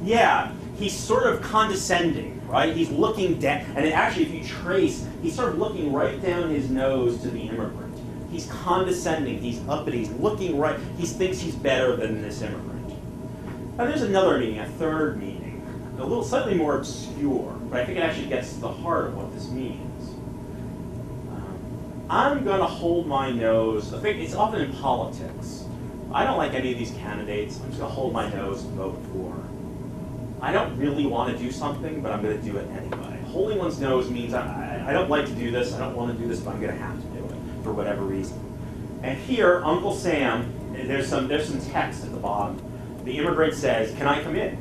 Yeah, he's sort of condescending, right? He's looking down, and actually if you trace, he's sort of looking right down his nose to the immigrant. He's condescending, he's uppity, he's looking right, he thinks he's better than this immigrant. Now there's another meaning, a third meaning, a little slightly more obscure, but I think it actually gets to the heart of what this means. I'm going to hold my nose. I think it's often in politics. I don't like any of these candidates. I'm just going to hold my nose and vote for. I don't really want to do something, but I'm going to do it anyway. Holding one's nose means I don't like to do this, I don't want to do this, but I'm going to have to do it for whatever reason. And here, Uncle Sam, there's some text at the bottom. The immigrant says, "Can I come in?"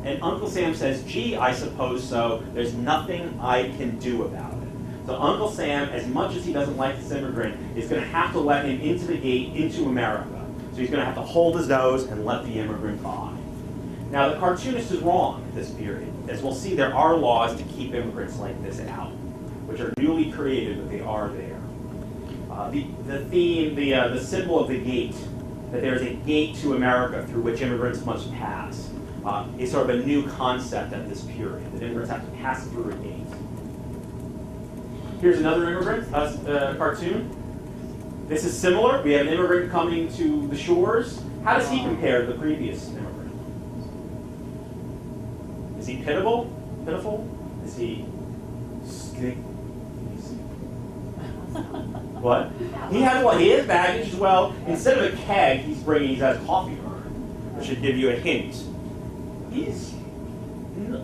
And Uncle Sam says, "Gee, I suppose so. There's nothing I can do about it." So Uncle Sam, as much as he doesn't like this immigrant, is going to have to let him into the gate, into America. So he's going to have to hold his nose and let the immigrant by. Now, the cartoonist is wrong at this period. As we'll see, there are laws to keep immigrants like this out, which are newly created, but they are there. The theme, the symbol of the gate, that there's a gate to America through which immigrants must pass, is sort of a new concept at this period, that immigrants have to pass through a gate. Here's another immigrant cartoon. This is similar. We have an immigrant coming to the shores. How does he compare to the previous immigrant? Is he pitiable? Pitiful? Is he skink? What? He has baggage as well. Instead of a keg, he has a coffee urn, which should give you a hint.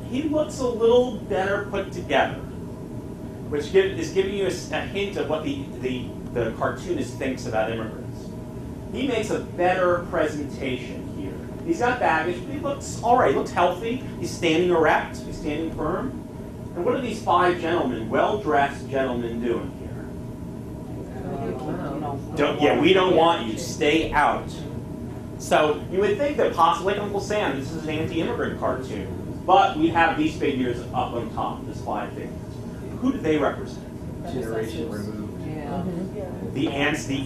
He looks a little better put together, which is giving you a hint of what the cartoonist thinks about immigrants. He makes a better presentation here. He's got baggage, but he looks all right. He looks healthy. He's standing erect. He's standing firm. And what are these five gentlemen, well-dressed gentlemen, doing here? We don't want you. Stay out. So you would think that possibly, like Uncle Sam, this is an anti-immigrant cartoon. But we have these figures up on top, these five figures. Who do they represent? Generation removed. Yeah. The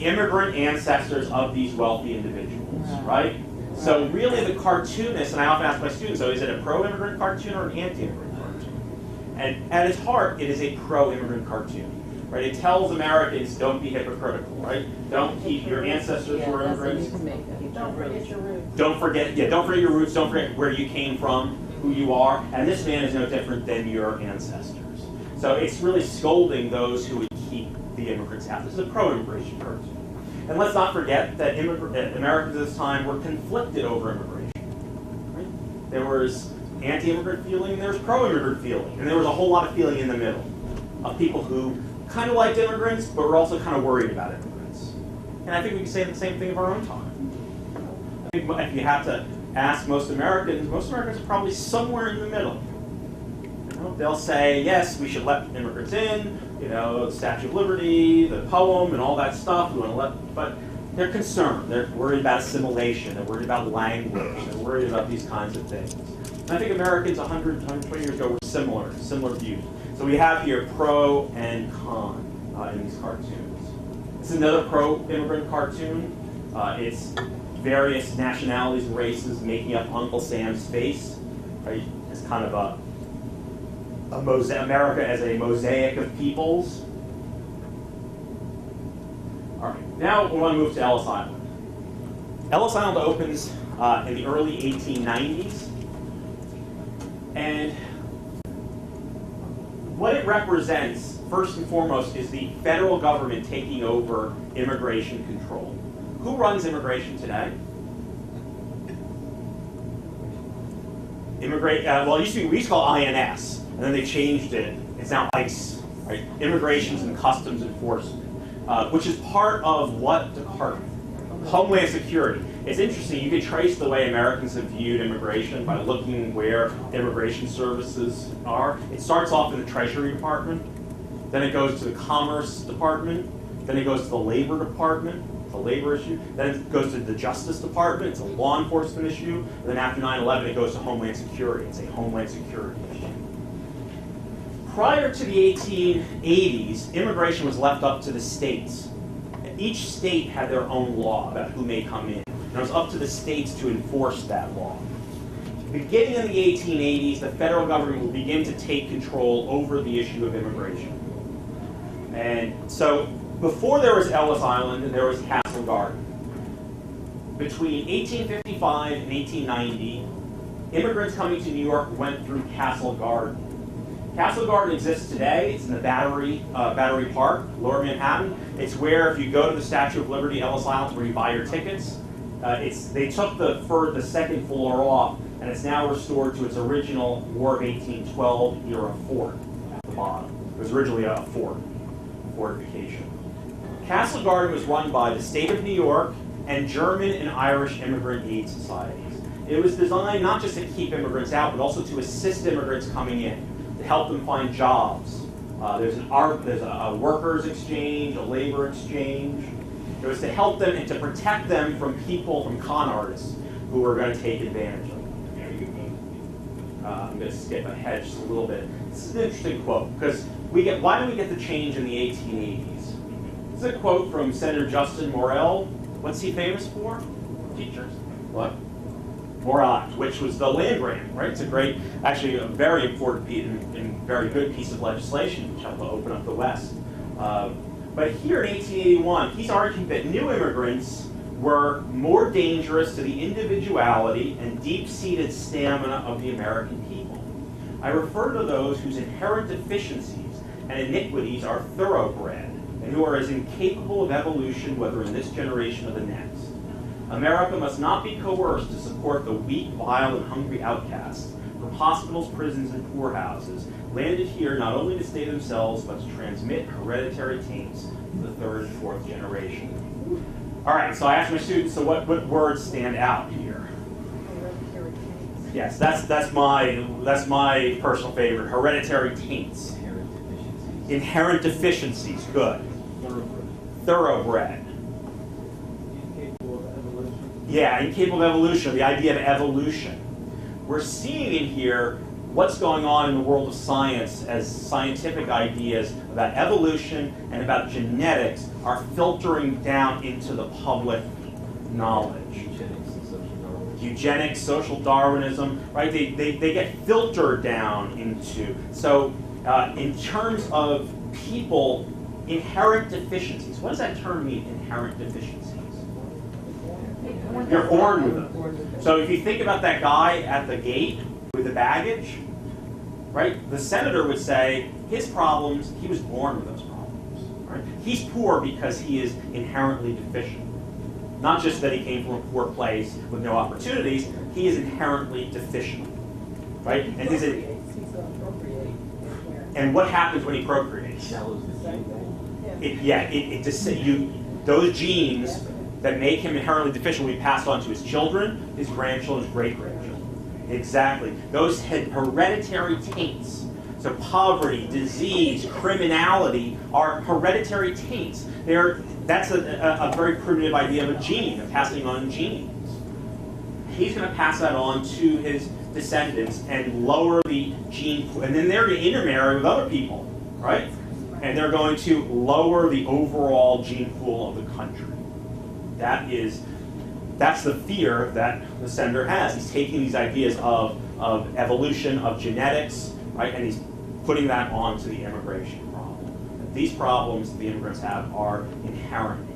immigrant ancestors of these wealthy individuals, right? So really the cartoonist, and I often ask my students, so is it a pro-immigrant cartoon or an anti-immigrant cartoon? And at its heart, it is a pro-immigrant cartoon, right? It tells Americans, don't be hypocritical, right? Don't keep your ancestors who are immigrants. Don't forget your roots. Don't forget your roots, don't forget where you came from, who you are, and this man is no different than your ancestors. So it's really scolding those who would keep the immigrants out. This is a pro-immigration cartoon. And let's not forget that Americans at this time were conflicted over immigration. Right? There was anti-immigrant feeling, and there was pro-immigrant feeling, and there was a whole lot of feeling in the middle of people who kind of liked immigrants, but were also kind of worried about immigrants. And I think we can say the same thing of our own time. I think if you have to ask most Americans are probably somewhere in the middle. They'll say, yes, we should let immigrants in, the Statue of Liberty, the poem, and all that stuff. We want to but they're concerned. They're worried about assimilation. They're worried about language. They're worried about these kinds of things. And I think Americans 120 years ago were similar views. So we have here pro and con in these cartoons. It's another pro-immigrant cartoon. It's various nationalities and races making up Uncle Sam's face. Right? It's kind of America as a mosaic of peoples. All right, now we want to move to Ellis Island. Ellis Island opens in the early 1890s, and what it represents, first and foremost, is the federal government taking over immigration control. Who runs immigration today? It used to be, we used to call it INS. And then they changed it. It's now ICE, right? Immigrations and Customs Enforcement, which is part of what department? Homeland Security. It's interesting. You can trace the way Americans have viewed immigration by looking where immigration services are. It starts off in the Treasury Department, then it goes to the Commerce Department, then it goes to the Labor Department, the a labor issue. Then it goes to the Justice Department. It's a law enforcement issue. And then after 9/11, it goes to Homeland Security. It's a Homeland Security issue. Prior to the 1880s, immigration was left up to the states. Each state had their own law about who may come in. And it was up to the states to enforce that law. Beginning in the 1880s, the federal government will begin to take control over the issue of immigration. And so before there was Ellis Island, there was Castle Garden. Between 1855 and 1890, immigrants coming to New York went through Castle Garden. Castle Garden exists today. It's in the Battery Park, Lower Manhattan. It's where, if you go to the Statue of Liberty, Ellis Island, where you buy your tickets. They took the second floor off, and it's now restored to its original War of 1812 era fort at the bottom. It was originally a fortification. Castle Garden was run by the state of New York and German and Irish immigrant aid societies. It was designed not just to keep immigrants out, but also to assist immigrants coming in, to help them find jobs. There's a workers' exchange, a labor exchange. It was to help them and to protect them from con artists who were going to take advantage of them. I'm going to skip ahead just a little bit. This is an interesting quote, because why do we get the change in the 1880s? This is a quote from Senator Justin Morrill. What's he famous for? Teachers? What? Morrill, which was the land grant, right? It's actually a very important and very good piece of legislation, which helped to open up the West. But here in 1881, he's arguing that new immigrants were more dangerous to the individuality and deep-seated stamina of the American people. I refer to those whose inherent deficiencies and iniquities are thoroughbred, and who are as incapable of evolution, whether in this generation or the next. America must not be coerced to support the weak, vile, and hungry outcasts from hospitals, prisons, and poorhouses, landed here not only to stay themselves, but to transmit hereditary taints to the third and fourth generation. All right, so I asked my students, so what words stand out here? Yes, that's my personal favorite. Hereditary taints. Inherent deficiencies. Good. Thoroughbred. Incapable of evolution. Yeah, incapable of evolution. The idea of evolution. We're seeing in here what's going on in the world of science as scientific ideas about evolution and about genetics are filtering down into the public knowledge. Eugenics, social Darwinism, right? They get filtered down into. So in terms of people, inherent deficiencies. What does that term mean, inherent deficiencies? You're born with them. So if you think about that guy at the gate with the baggage, right? The senator would say his problems, he was born with those problems. Right? He's poor because he is inherently deficient. Not just that he came from a poor place with no opportunities, he is inherently deficient. Right? And what happens when he procreates? Those genes that make him inherently deficient will be passed on to his children, his grandchildren, his great-grandchildren. Exactly. Those hereditary taints. So poverty, disease, criminality are hereditary taints. That's a very primitive idea of a gene, of passing on genes. He's going to pass that on to his descendants and lower the gene pool. And then they're going to intermarry with other people, right? And they're going to lower the overall gene pool of the country. That's the fear that the senator has. He's taking these ideas of evolution, of genetics, right, and he's putting that onto the immigration problem. These problems the immigrants have are inherent.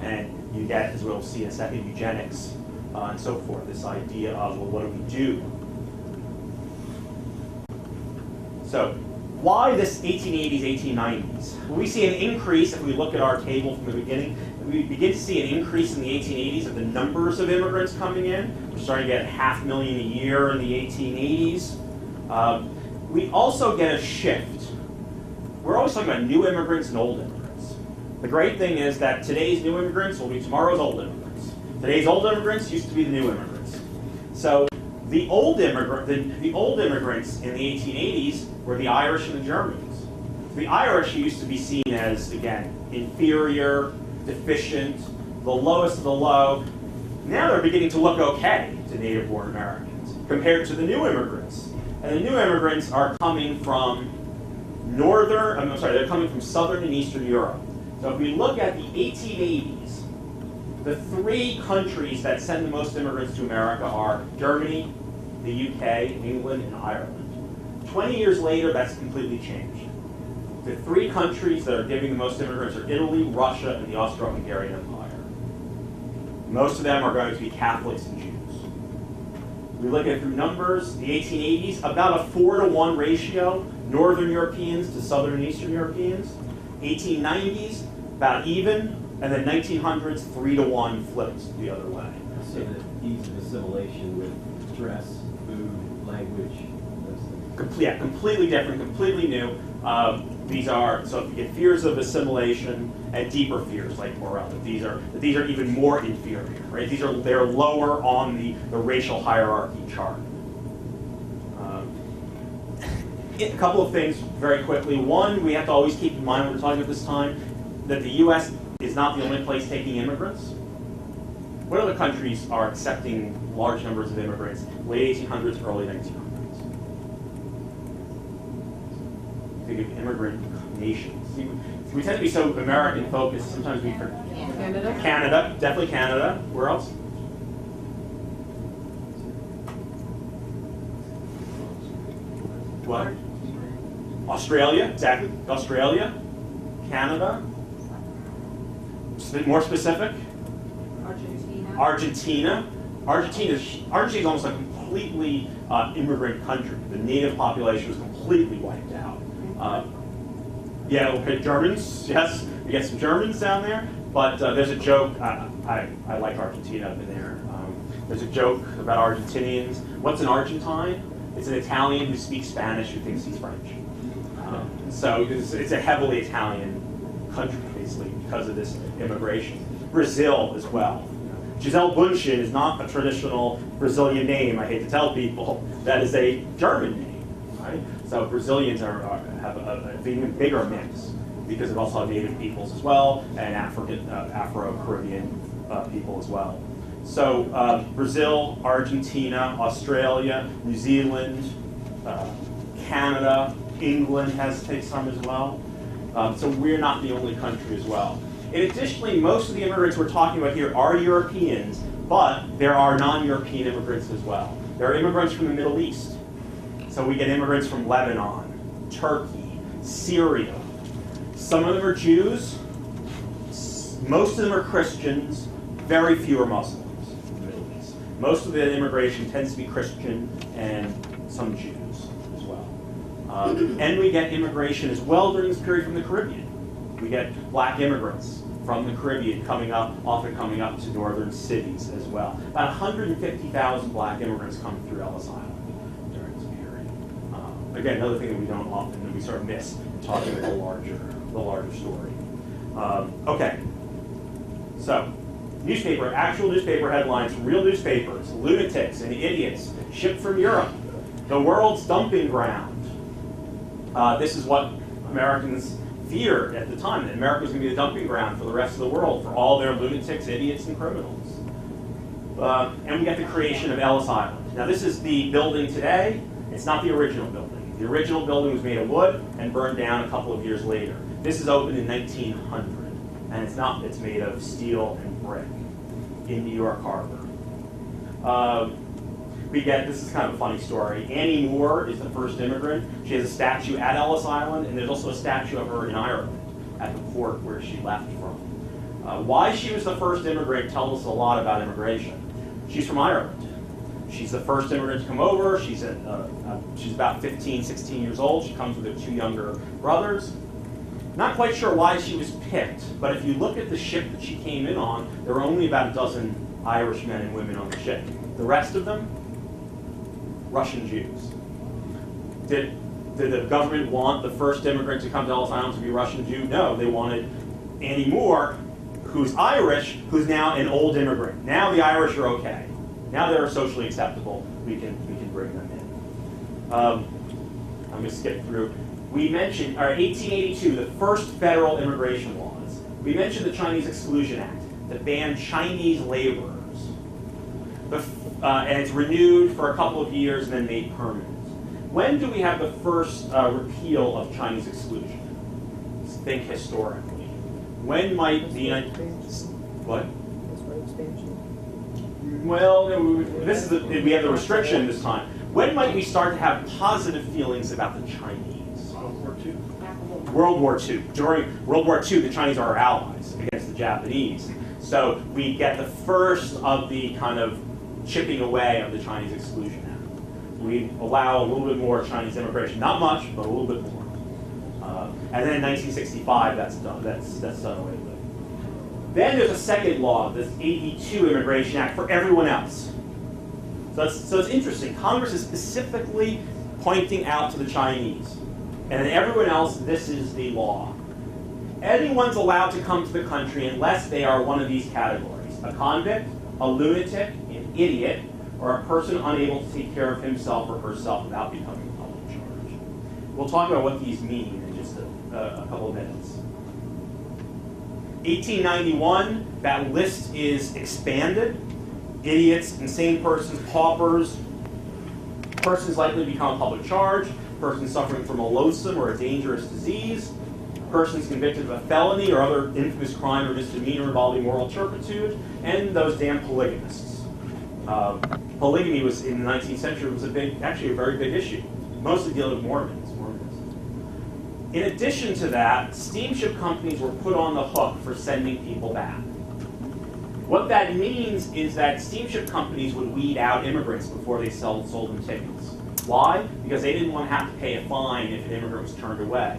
And you get, as we'll see in a second, eugenics and so forth, this idea of, well, what do we do? So, why this 1880s, 1890s? We see an increase, if we look at our table from the beginning, we begin to see an increase in the 1880s of the numbers of immigrants coming in. We're starting to get 500,000 a year in the 1880s. We also get a shift. We're always talking about new immigrants and old immigrants. The great thing is that today's new immigrants will be tomorrow's old immigrants. Today's old immigrants used to be the new immigrants. So the old immigrants in the 1880s were the Irish and the Germans. The Irish used to be seen as, again, inferior, deficient, the lowest of the low. Now they're beginning to look okay to native-born Americans compared to the new immigrants. And the new immigrants are coming from they're coming from Southern and Eastern Europe. So if we look at the 1880s, the three countries that send the most immigrants to America are Germany, the UK, England, and Ireland. 20 years later, that's completely changed. The three countries that are giving the most immigrants are Italy, Russia, and the Austro-Hungarian Empire. Most of them are going to be Catholics and Jews. We look at through numbers, the 1880s, about a 4-to-1 ratio, Northern Europeans to Southern and Eastern Europeans. 1890s, about even, and then 1900s, 3-to-1 flipped the other way. So the ease of assimilation with dress, food, language, those things. Yeah, completely different, completely new. These are, so if you get fears of assimilation and deeper fears like morality, these are even more inferior, right? They're lower on the racial hierarchy chart. A couple of things very quickly. One, we have to always keep in mind when we're talking about this time that the U.S. is not the only place taking immigrants. What other countries are accepting large numbers of immigrants? Late 1800s, early 1900s. Think of immigrant nations. We tend to be so American focused. Sometimes we forget. Canada. Canada, definitely Canada. Where else? What? Australia, exactly. Australia, Canada. More specific. Argentina. Argentina is almost a completely immigrant country. The native population was completely wiped out. Yeah, okay, Germans. Yes, we get some Germans down there. But there's a joke. I like Argentina. I've been there. There's a joke about Argentinians. What's an Argentine? It's an Italian who speaks Spanish who thinks he's French. So it's a heavily Italian country, basically, because of this immigration. Brazil as well. Gisele Bündchen is not a traditional Brazilian name. I hate to tell people that is a German name, right? So Brazilians have an even bigger mix because of also native peoples as well and Afro-Caribbean people as well. So Brazil, Argentina, Australia, New Zealand, Canada, England takes some as well. So we're not the only country as well. And additionally, most of the immigrants we're talking about here are Europeans, but there are non-European immigrants as well. There are immigrants from the Middle East. So we get immigrants from Lebanon, Turkey, Syria. Some of them are Jews. Most of them are Christians. Very few are Muslims in the Middle East. Most of the immigration tends to be Christian and some Jews as well. And we get immigration as well during this period from the Caribbean. We get black immigrants from the Caribbean often coming up to northern cities as well. About 150,000 black immigrants come through Ellis Island during this period. Again, another thing that we sort of miss in talking about the larger story. Okay, so actual newspaper headlines from real newspapers: lunatics and idiots shipped from Europe, the world's dumping ground. This is what Americans feared at the time, that America was going to be the dumping ground for the rest of the world for all their lunatics, idiots, and criminals. And we get the creation of Ellis Island. Now this is the building today. It's not the original building. The original building was made of wood and burned down a couple of years later. This is opened in 1900, and it's made of steel and brick in New York Harbor. This is kind of a funny story. Annie Moore is the first immigrant. She has a statue at Ellis Island, and there's also a statue of her in Ireland at the port where she left from. Why she was the first immigrant tells us a lot about immigration. She's from Ireland. She's the first immigrant to come over. She's about 15, 16 years old. She comes with her two younger brothers. Not quite sure why she was picked, but if you look at the ship that she came in on, there were only about a dozen Irish men and women on the ship. The rest of them, Russian Jews. Did the government want the first immigrant to come to Ellis Island to be a Russian Jew? No, they wanted Annie Moore, who's Irish, who's now an old immigrant. Now the Irish are okay. Now they're socially acceptable. We can bring them in. I'm going to skip through. We mentioned, 1882, the first federal immigration laws. We mentioned the Chinese Exclusion Act. to ban Chinese laborers. And it's renewed for a couple of years and then made permanent. When do we have the first repeal of Chinese exclusion? Let's think historically. When might the United States... What? Well, this is we have the restriction this time. When might we start to have positive feelings about the Chinese? World War II. World War II. During World War II, the Chinese are our allies against the Japanese. So we get the first of the kind of chipping away of the Chinese Exclusion Act. We allow a little bit more Chinese immigration. Not much, but a little bit more. And then in 1965, that's done. That's done away with. Then there's a second law, this 82 Immigration Act for everyone else. So it's interesting. Congress is specifically pointing out to the Chinese. And then everyone else, this is the law. Anyone's allowed to come to the country unless they are one of these categories: a convict, a lunatic, an idiot, or a person unable to take care of himself or herself without becoming a public charge. We'll talk about what these mean in just a couple of minutes. 1891, that list is expanded. Idiots, insane persons, paupers, persons likely to become a public charge, persons suffering from a loathsome or a dangerous disease, persons convicted of a felony or other infamous crime or misdemeanor involving moral turpitude, and those damn polygamists. Polygamy was, in the 19th century, was actually a very big issue, mostly dealing with Mormons. In addition to that, steamship companies were put on the hook for sending people back. What that means is that steamship companies would weed out immigrants before they sold them tickets. Why? Because they didn't want to have to pay a fine if an immigrant was turned away.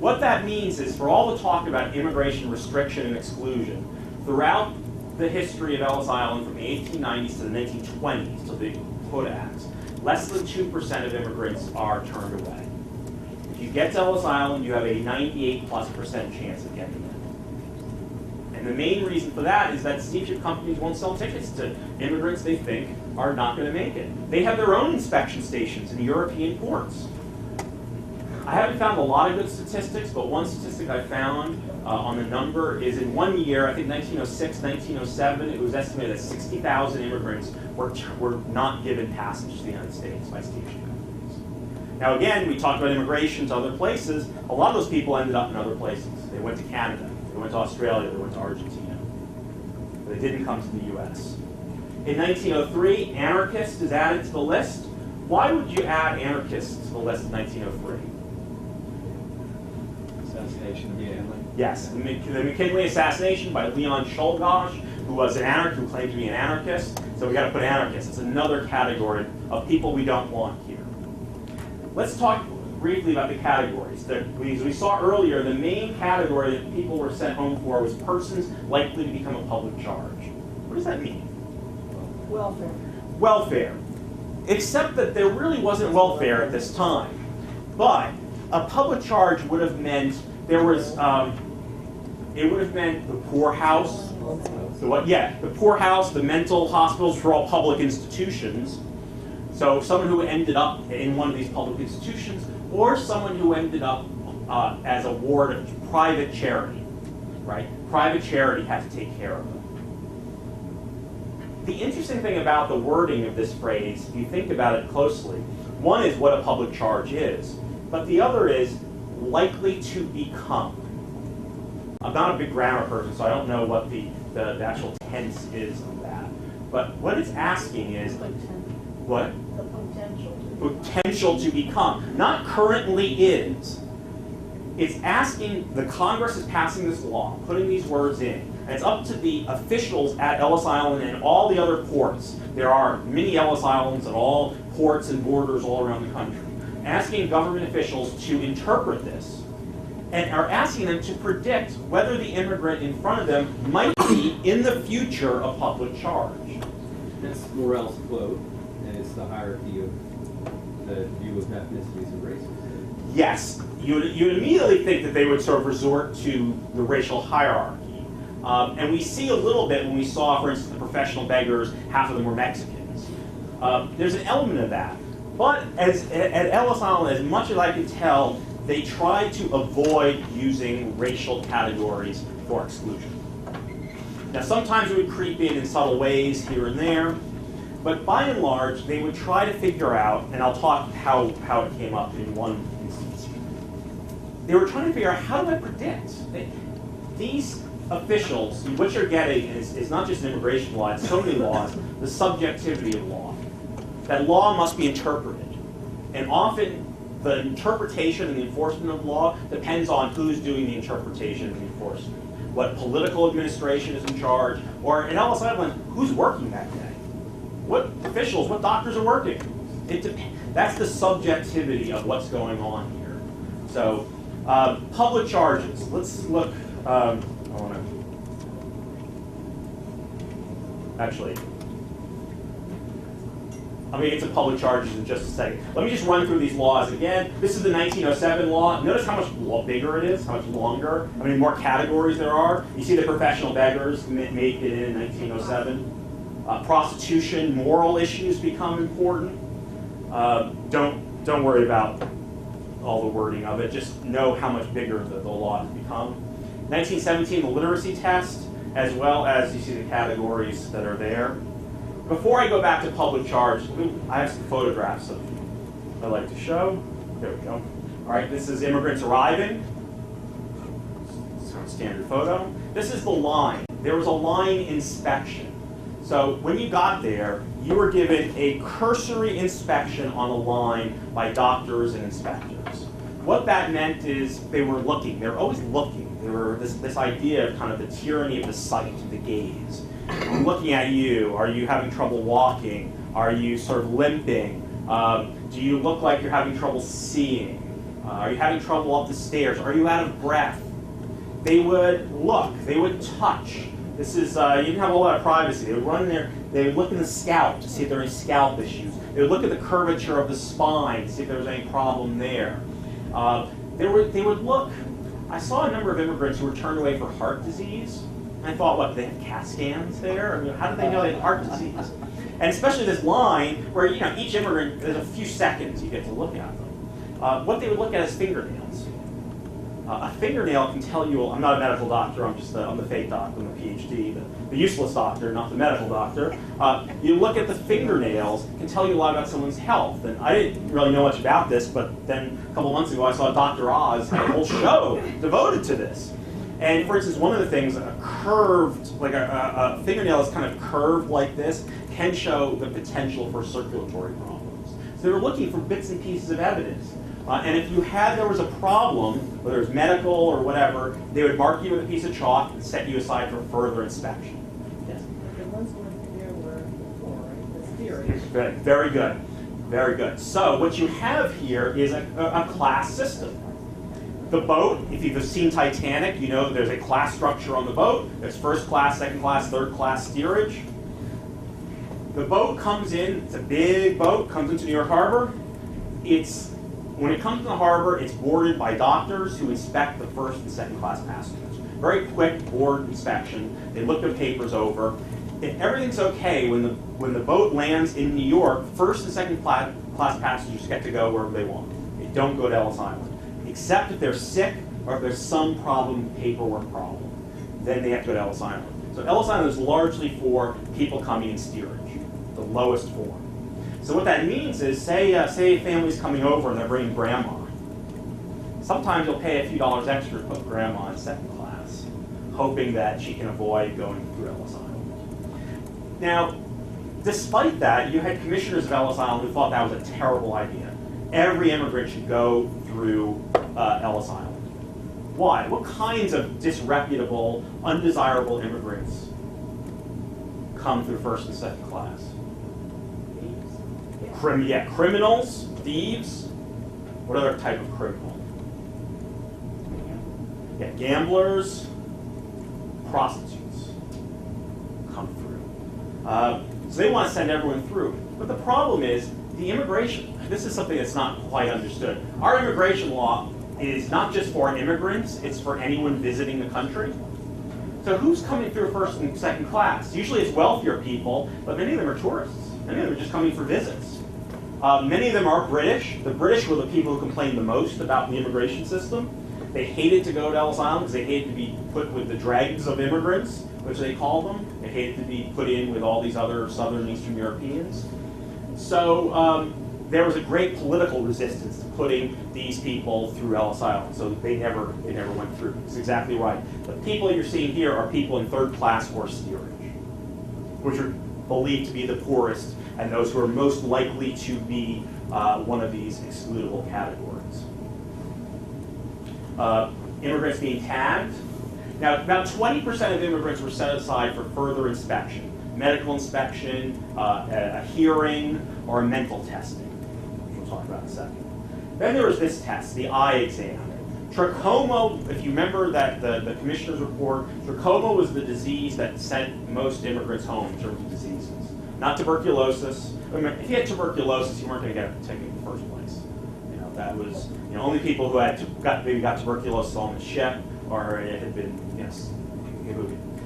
What that means is, for all the talk about immigration restriction and exclusion, throughout the history of Ellis Island from the 1890s to the 1920s, to the Hood Acts, less than 2% of immigrants are turned away. If you get to Ellis Island, you have a 98+% chance of getting in. And the main reason for that is that steamship companies won't sell tickets to immigrants they think are not going to make it. They have their own inspection stations in European ports. I haven't found a lot of good statistics, but one statistic I found on the number is in 1 year, I think 1906, 1907, it was estimated that 60,000 immigrants were not given passage to the United States by steamship companies. Now again, we talked about immigration to other places. A lot of those people ended up in other places. They went to Canada, they went to Australia, they went to Argentina. They didn't come to the US. In 1903, anarchist is added to the list. Why would you add anarchists to the list in 1903? Assassination of McKinley. Yes, the McKinley assassination by Leon Czolgosz, who was an anarchist, who claimed to be an anarchist. So we got to put anarchists. It's another category of people we don't want here. Let's talk briefly about the categories. As we saw earlier, the main category that people were sent home for was persons likely to become a public charge. What does that mean? Welfare. Welfare. Except that there really wasn't welfare at this time. But a public charge would have meant there was, it would have meant the poorhouse, the poorhouse, the mental hospitals were all public institutions. So someone who ended up in one of these public institutions, or someone who ended up as a ward of private charity, right? Private charity had to take care of them. The interesting thing about the wording of this phrase, if you think about it closely, one is what a public charge is, but the other is likely to become. I'm not a big grammar person, so I don't know what the actual tense is of that. But what it's asking is, what? The potential. Potential to become. Not currently is. It's asking, the Congress is passing this law, putting these words in, and it's up to the officials at Ellis Island and all the other ports. There are many Ellis Islands at all ports and borders all around the country, asking government officials to interpret this, and are asking them to predict whether the immigrant in front of them might be, in the future, a public charge. That's Morell's quote, and it's the hierarchy of the view of ethnicities and races. Yes, you would immediately think that they would sort of resort to the racial hierarchy. And we see a little bit when we saw, for instance, the professional beggars, half of them were Mexicans. There's an element of that. But at Ellis Island, as much as I can tell, they tried to avoid using racial categories for exclusion. Now, sometimes it would creep in subtle ways here and there, but by and large, they would try to figure out, and I'll talk how it came up in one instance. They were trying to figure out, how do I predict? These officials, what you're getting is not just an immigration law, it's so many laws, the subjectivity of law. That law must be interpreted. And often, the interpretation and the enforcement of law depends on who's doing the interpretation and the enforcement. What political administration is in charge, or in Ellis Island, who's working that day? What officials, what doctors are working? That's the subjectivity of what's going on here. So, public charges. Let's look. I want to actually. I'm going to get to public charges in just a second. Let me just run through these laws again. This is the 1907 law. Notice how much bigger it is, how much longer. I mean, more categories there are. You see the professional beggars make it in 1907. Prostitution, moral issues become important. Don't worry about all the wording of it. Just know how much bigger the law has become. 1917, the literacy test, as well as you see the categories that are there. Before I go back to public charge, I have some photographs of I'd like to show. There we go. All right, this is immigrants arriving. Standard photo. This is the line. There was a line inspection. So when you got there, you were given a cursory inspection on a line by doctors and inspectors. What that meant is they were looking. They were always looking. There were this idea of kind of the tyranny of the sight, the gaze. I'm looking at you. Are you having trouble walking? Are you sort of limping? Do you look like you're having trouble seeing? Are you having trouble up the stairs? Are you out of breath? They would look. They would touch. This is, you didn't have a lot of privacy. They would run in there. They would look in the scalp to see if there are any scalp issues. They would look at the curvature of the spine to see if there was any problem there. They would look. I saw a number of immigrants who were turned away for heart disease. And I thought, what, they have CAT scans there? I mean, how did they know they had heart disease? And especially this line where, you know, each immigrant, there's a few seconds you get to look at them. What they would look at is fingernails. A fingernail can tell you, I'm not a medical doctor, I'm the fake doctor, I'm the PhD, the useless doctor, not the medical doctor. You look at the fingernails, can tell you a lot about someone's health. And I didn't really know much about this, but then a couple months ago I saw Dr. Oz had a whole show devoted to this. And for instance, one of the things, a curved, like a fingernail is kind of curved like this, can show the potential for circulatory problems. So they were looking for bits and pieces of evidence. And if there was a problem, whether it was medical or whatever, they would mark you with a piece of chalk and set you aside for further inspection. Yes? The ones there were before, right? That's theory. Very good. Very good. So what you have here is a class system. The boat, if you've seen Titanic, you know there's a class structure on the boat. There's first class, second class, third class steerage. The boat comes in, it's a big boat, comes into New York Harbor. When it comes to the harbor, it's boarded by doctors who inspect the first and second class passengers. Very quick board inspection. They look their papers over. If everything's okay, when the boat lands in New York, first and second class passengers get to go wherever they want. They don't go to Ellis Island. Except if they're sick or if there's some paperwork problem. Then they have to go to Ellis Island. So Ellis Island is largely for people coming in steerage, the lowest form. So what that means is, say a family's coming over and they're bringing grandma. Sometimes you'll pay a few dollars extra to put grandma in second class, hoping that she can avoid going through Ellis Island. Now, despite that, you had commissioners of Ellis Island who thought that was a terrible idea. Every immigrant should go through Ellis Island. Why? What kinds of disreputable, undesirable immigrants come through first and second class? Criminals, thieves. What other type of criminal? Yeah, gamblers, prostitutes come through. So they want to send everyone through. But the problem is the immigration. This is something that's not quite understood. Our immigration law is not just for immigrants, it's for anyone visiting the country. So who's coming through first and second class? Usually it's wealthier people, but many of them are tourists. Many of them are just coming for visits. Many of them are British. The British were the people who complained the most about the immigration system. They hated to go to Ellis Island because they hated to be put with the dregs of immigrants which they called them. They hated to be put in with all these other Southern Eastern Europeans. So there was a great political resistance to putting these people through Ellis Island. So they never went through. It's exactly right. The people you're seeing here are people in third-class or steerage, which are believed to be the poorest and those who are most likely to be one of these excludable categories. Immigrants being tagged. Now, about 20% of immigrants were set aside for further inspection, medical inspection, a hearing, or a mental testing, which we'll talk about in a second. Then there was this test, the eye exam. Trachoma, if you remember that the commissioner's report, trachoma was the disease that sent most immigrants home in terms of diseases. Not tuberculosis. I mean, if you had tuberculosis, you weren't going to get a ticket in the first place. You know, that was only people who had maybe got tuberculosis on the ship, or it had been,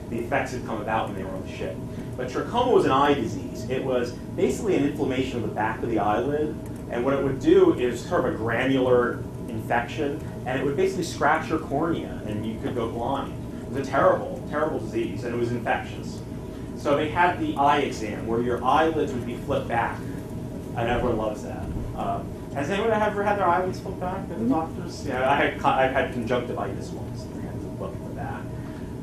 the effects had come about when they were on the ship. But trachoma was an eye disease. It was basically an inflammation of the back of the eyelid, and what it would do is sort of a granular infection, and it would basically scratch your cornea, and you could go blind. It was a terrible, terrible disease, and it was infectious. So they had the eye exam, where your eyelids would be flipped back, and everyone loves that. Has anyone ever had their eyelids flipped back at the doctors? Yeah, I've had conjunctivitis once, and I had to flip it back.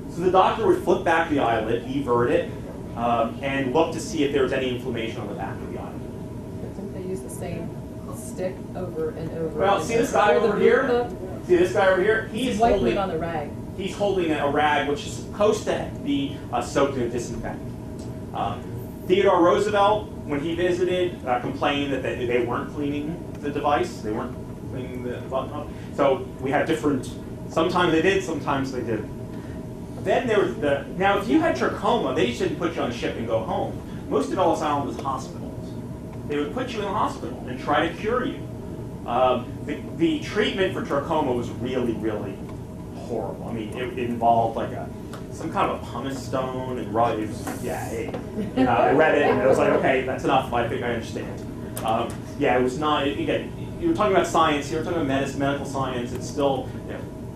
So the doctor would flip back the eyelid, evert it, and look to see if there was any inflammation on the back of the eyelid. I think they use the same stick over and over. Well, see this guy over here? See this guy over here? He's wiping it on the rag. He's holding a rag which is supposed to be soaked in disinfectant. Theodore Roosevelt, when he visited, complained that they weren't cleaning the device. They weren't cleaning the button up. So we have different, sometimes they did, sometimes they didn't. Then there was now if you had trachoma, they just didn't put you on a ship and go home. Most of Ellis Island was hospitals. They would put you in a hospital and try to cure you. The treatment for trachoma was really, really horrible. I mean, it involved like some kind of a pumice stone and raw. It was, I read it and it was like, okay, that's enough. I think I understand. It was not. Again, you were talking about science. You were talking about medical science. It's still,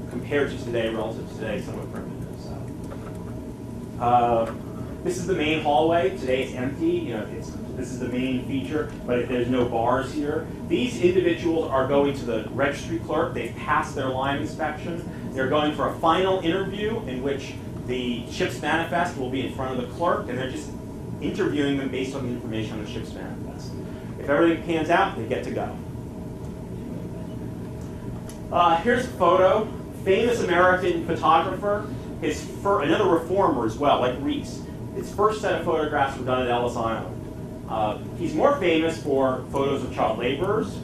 compared to today, relative to today, somewhat primitive. So, this is the main hallway. Today it's empty. This is the main feature, but there's no bars here. These individuals are going to the registry clerk. They've passed their line inspection. They're going for a final interview in which the ship's manifest will be in front of the clerk, and they're just interviewing them based on the information on the ship's manifest. If everything pans out, they get to go. Here's a photo. Famous American photographer. Another reformer as well, like Reese. His first set of photographs were done at Ellis Island. He's more famous for photos of child laborers,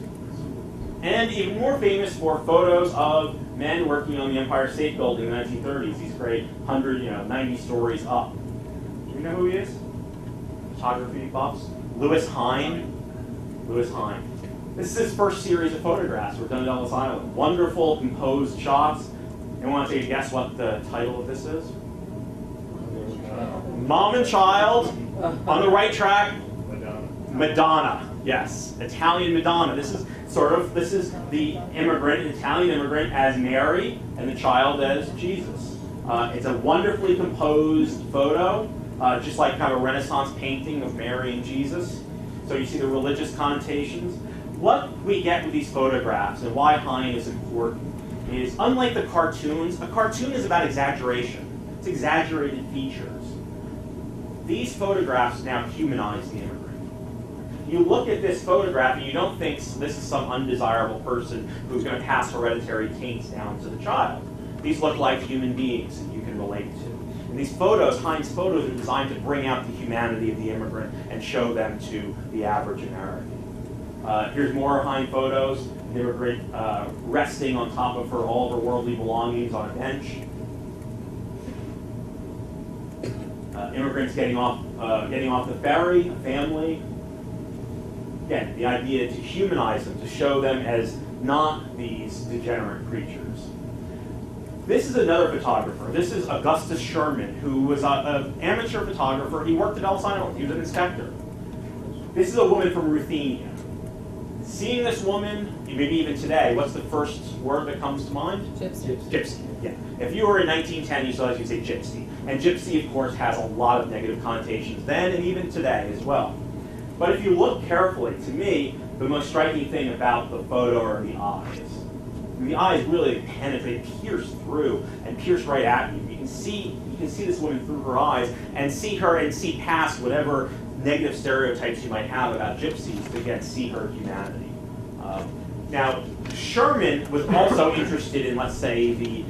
and even more famous for photos of men working on the Empire State Building in the 1930s. These great 90 stories up. Do you know who he is? Photography buffs. Lewis Hine. Lewis Hine. This is his first series of photographs were done at Ellis Island. Wonderful, composed shots. Anyone want to take a guess what the title of this is? Mom and Child. On the right track. Madonna. Yes, Italian Madonna. This is the Italian immigrant as Mary, and the child as Jesus. It's a wonderfully composed photo, just like kind of a Renaissance painting of Mary and Jesus. So you see the religious connotations. What we get with these photographs, and why Hine is important, is unlike the cartoons, a cartoon is about exaggeration. It's exaggerated features. These photographs now humanize the immigrant. You look at this photograph and you don't think this is some undesirable person who's going to pass hereditary taints down to the child. These look like human beings that you can relate to. And these photos, Hine's photos, are designed to bring out the humanity of the immigrant and show them to the average American. Here's more Hine photos. An immigrant resting on top of all of her worldly belongings on a bench. Immigrants getting off the ferry, a family. Again, the idea to humanize them, to show them as not these degenerate creatures. This is another photographer. This is Augustus Sherman, who was an amateur photographer. He worked at Ellis Island. He was an inspector. This is a woman from Ruthenia. Seeing this woman, maybe even today, what's the first word that comes to mind? Gypsy. Gypsy, yeah. If you were in 1910, you saw as you say gypsy. And gypsy, of course, has a lot of negative connotations then and even today as well. But if you look carefully, to me, the most striking thing about the photo are the eyes. The eyes really penetrate, pierce through, and pierce right at you. You can see this woman through her eyes and see her and see past whatever negative stereotypes you might have about gypsies to again see her humanity. Now, Sherman was also interested in, let's say, the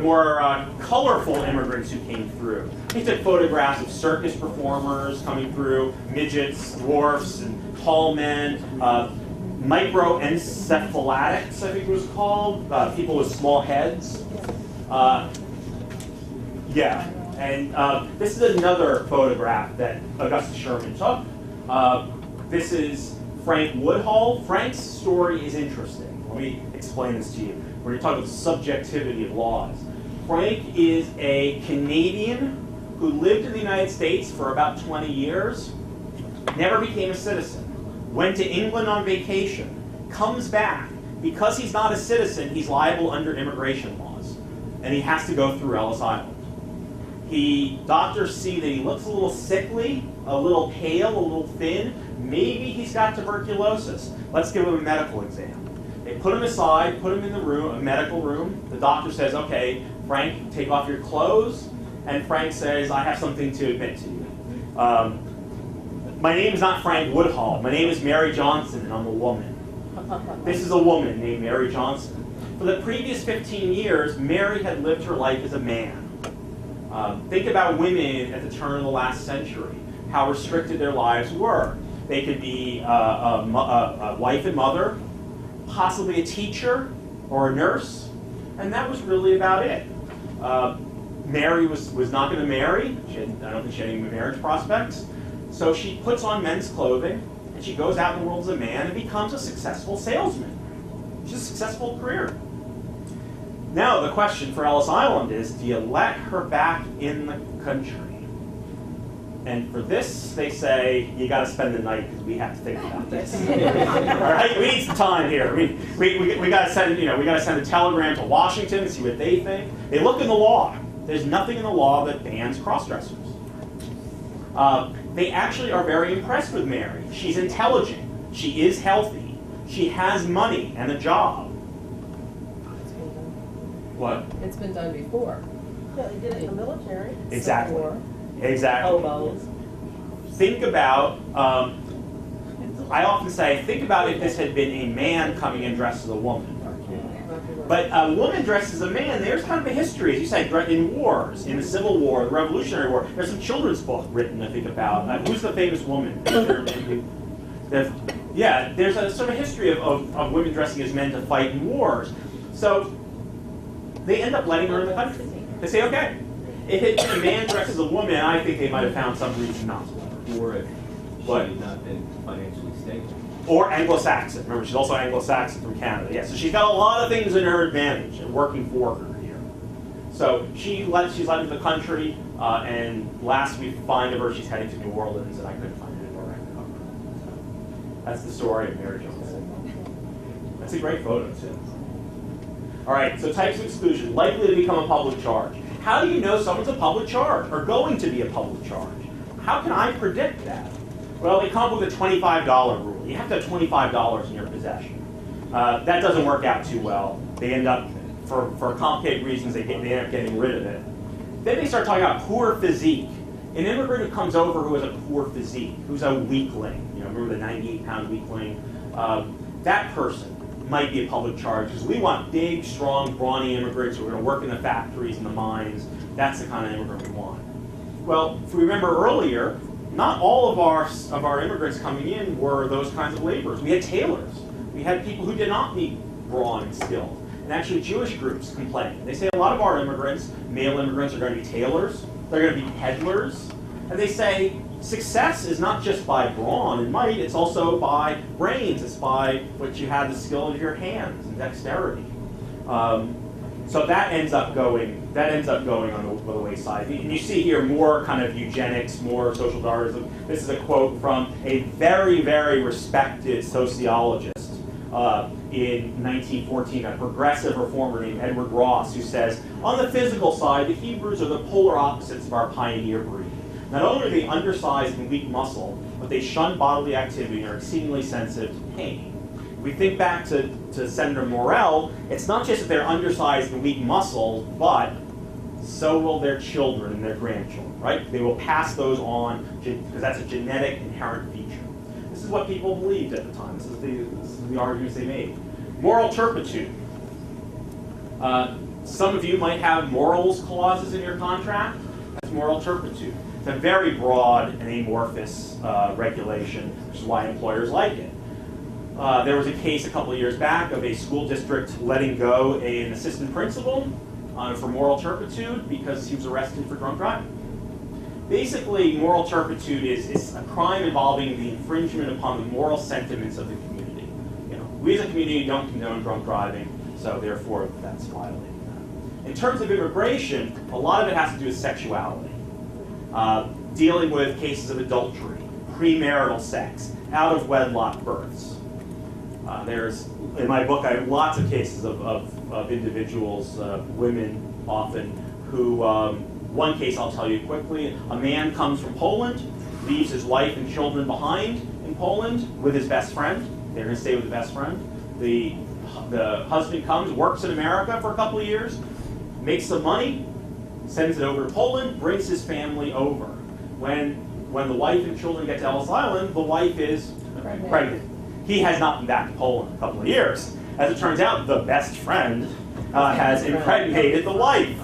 more colorful immigrants who came through. He took photographs of circus performers coming through, midgets, dwarfs, and tall men, microencephalatics, I think it was called, people with small heads. Yeah, and this is another photograph that Augustus Sherman took. This is Frank Woodhull. Frank's story is interesting. Let me explain this to you. We're going to talk about the subjectivity of laws. Frank is a Canadian who lived in the United States for about 20 years, never became a citizen, went to England on vacation, comes back. Because he's not a citizen, he's liable under immigration laws, and he has to go through Ellis Island. Doctors see that he looks a little sickly, a little pale, a little thin. Maybe he's got tuberculosis. Let's give him a medical exam. They put him aside, put him in the room, a medical room. The doctor says, okay, Frank, take off your clothes. And Frank says, I have something to admit to you. My name is not Frank Woodhull. My name is Mary Johnson, and I'm a woman. This is a woman named Mary Johnson. For the previous 15 years, Mary had lived her life as a man. Think about women at the turn of the last century, how restricted their lives were. They could be a wife and mother, possibly a teacher or a nurse, and that was really about it. Mary was not going to marry. I don't think she had any marriage prospects. So she puts on men's clothing, and she goes out in the world as a man and becomes a successful salesman. She's a successful career. Now the question for Ellis Island is, do you let her back in the country? And for this, they say, you got to spend the night because we have to think about this. All right, we need some time here. We got to send, we got to send a telegram to Washington and see what they think. They look in the law. There's nothing in the law that bans cross-dressers. They actually are very impressed with Mary. She's intelligent. She is healthy. She has money and a job. What? It's been done before. Yeah, they did it in the military. Exactly. Before. Exactly. Hobos. Think about, I often say, think about if this had been a man coming in dressed as a woman. But a woman dressed as a man, there's kind of a history, as you say, in wars, in the Civil War, the Revolutionary War. There's some children's book written, I think, about, who's the famous woman? Yeah, there's a sort of history of women dressing as men to fight in wars. So they end up letting her in the country. They say, okay. If it's a man dressed as a woman, I think they might have found some reason not to let her. Or if she had not been financially stable. Or Anglo-Saxon. Remember, she's also Anglo-Saxon from Canada. Yeah, so she's got a lot of things in her advantage and working for her here. So she's let into the country, and last we find of her, she's heading to New Orleans, and I couldn't find it anywhere I could cover her. So that's the story of Mary Johnson. That's a great photo, too. All right, so types of exclusion, likely to become a public charge. How do you know someone's a public charge or going to be a public charge? How can I predict that? Well, they come up with a $25 rule. You have to have $25 in your possession. That doesn't work out too well. They end up, for complicated reasons, they end up getting rid of it. Then they start talking about poor physique. An immigrant who comes over who has a poor physique, who's a weakling, remember the 98-pound weakling? That person might be a public charge because we want big, strong, brawny immigrants who are going to work in the factories and the mines. That's the kind of immigrant we want. Well, if we remember earlier, not all of our immigrants coming in were those kinds of laborers. We had tailors. We had people who did not need brawn and skill. And actually Jewish groups complain. They say a lot of our immigrants, male immigrants, are going to be tailors. They're going to be peddlers. And they say success is not just by brawn and might, it's also by brains. It's by what you have, the skill of your hands and dexterity. So that ends up going on the wayside. And you see here more kind of eugenics, more social Darwinism. This is a quote from a very, very respected sociologist in 1914, a progressive reformer named Edward Ross, who says, on the physical side, the Hebrews are the polar opposites of our pioneer breed. Not only are they undersized and weak muscle, but they shun bodily activity and are exceedingly sensitive to pain. If we think back to Senator Morrell, it's not just that they're undersized and weak muscle, but so will their children and their grandchildren, right? They will pass those on because that's a genetic inherent feature. This is what people believed at the time. This is the arguments they made. Moral turpitude. Some of you might have morals clauses in your contract. That's moral turpitude. It's a very broad and amorphous regulation, which is why employers like it. There was a case a couple of years back of a school district letting go an assistant principal for moral turpitude because he was arrested for drunk driving. Basically, moral turpitude is a crime involving the infringement upon the moral sentiments of the community. You know, we as a community don't condone drunk driving, so therefore that's violating that. In terms of immigration, a lot of it has to do with sexuality. Dealing with cases of adultery, premarital sex, out-of-wedlock births. There's, in my book, I have lots of cases of individuals, women often, who, one case I'll tell you quickly, a man comes from Poland, leaves his wife and children behind in Poland with his best friend. They're going to stay with the best friend. The husband comes, works in America for a couple of years, makes some money, sends it over to Poland, brings his family over. When the wife and children get to Ellis Island, the wife is pregnant. He has not been back to Poland in a couple of years. As it turns out, the best friend has impregnated the wife.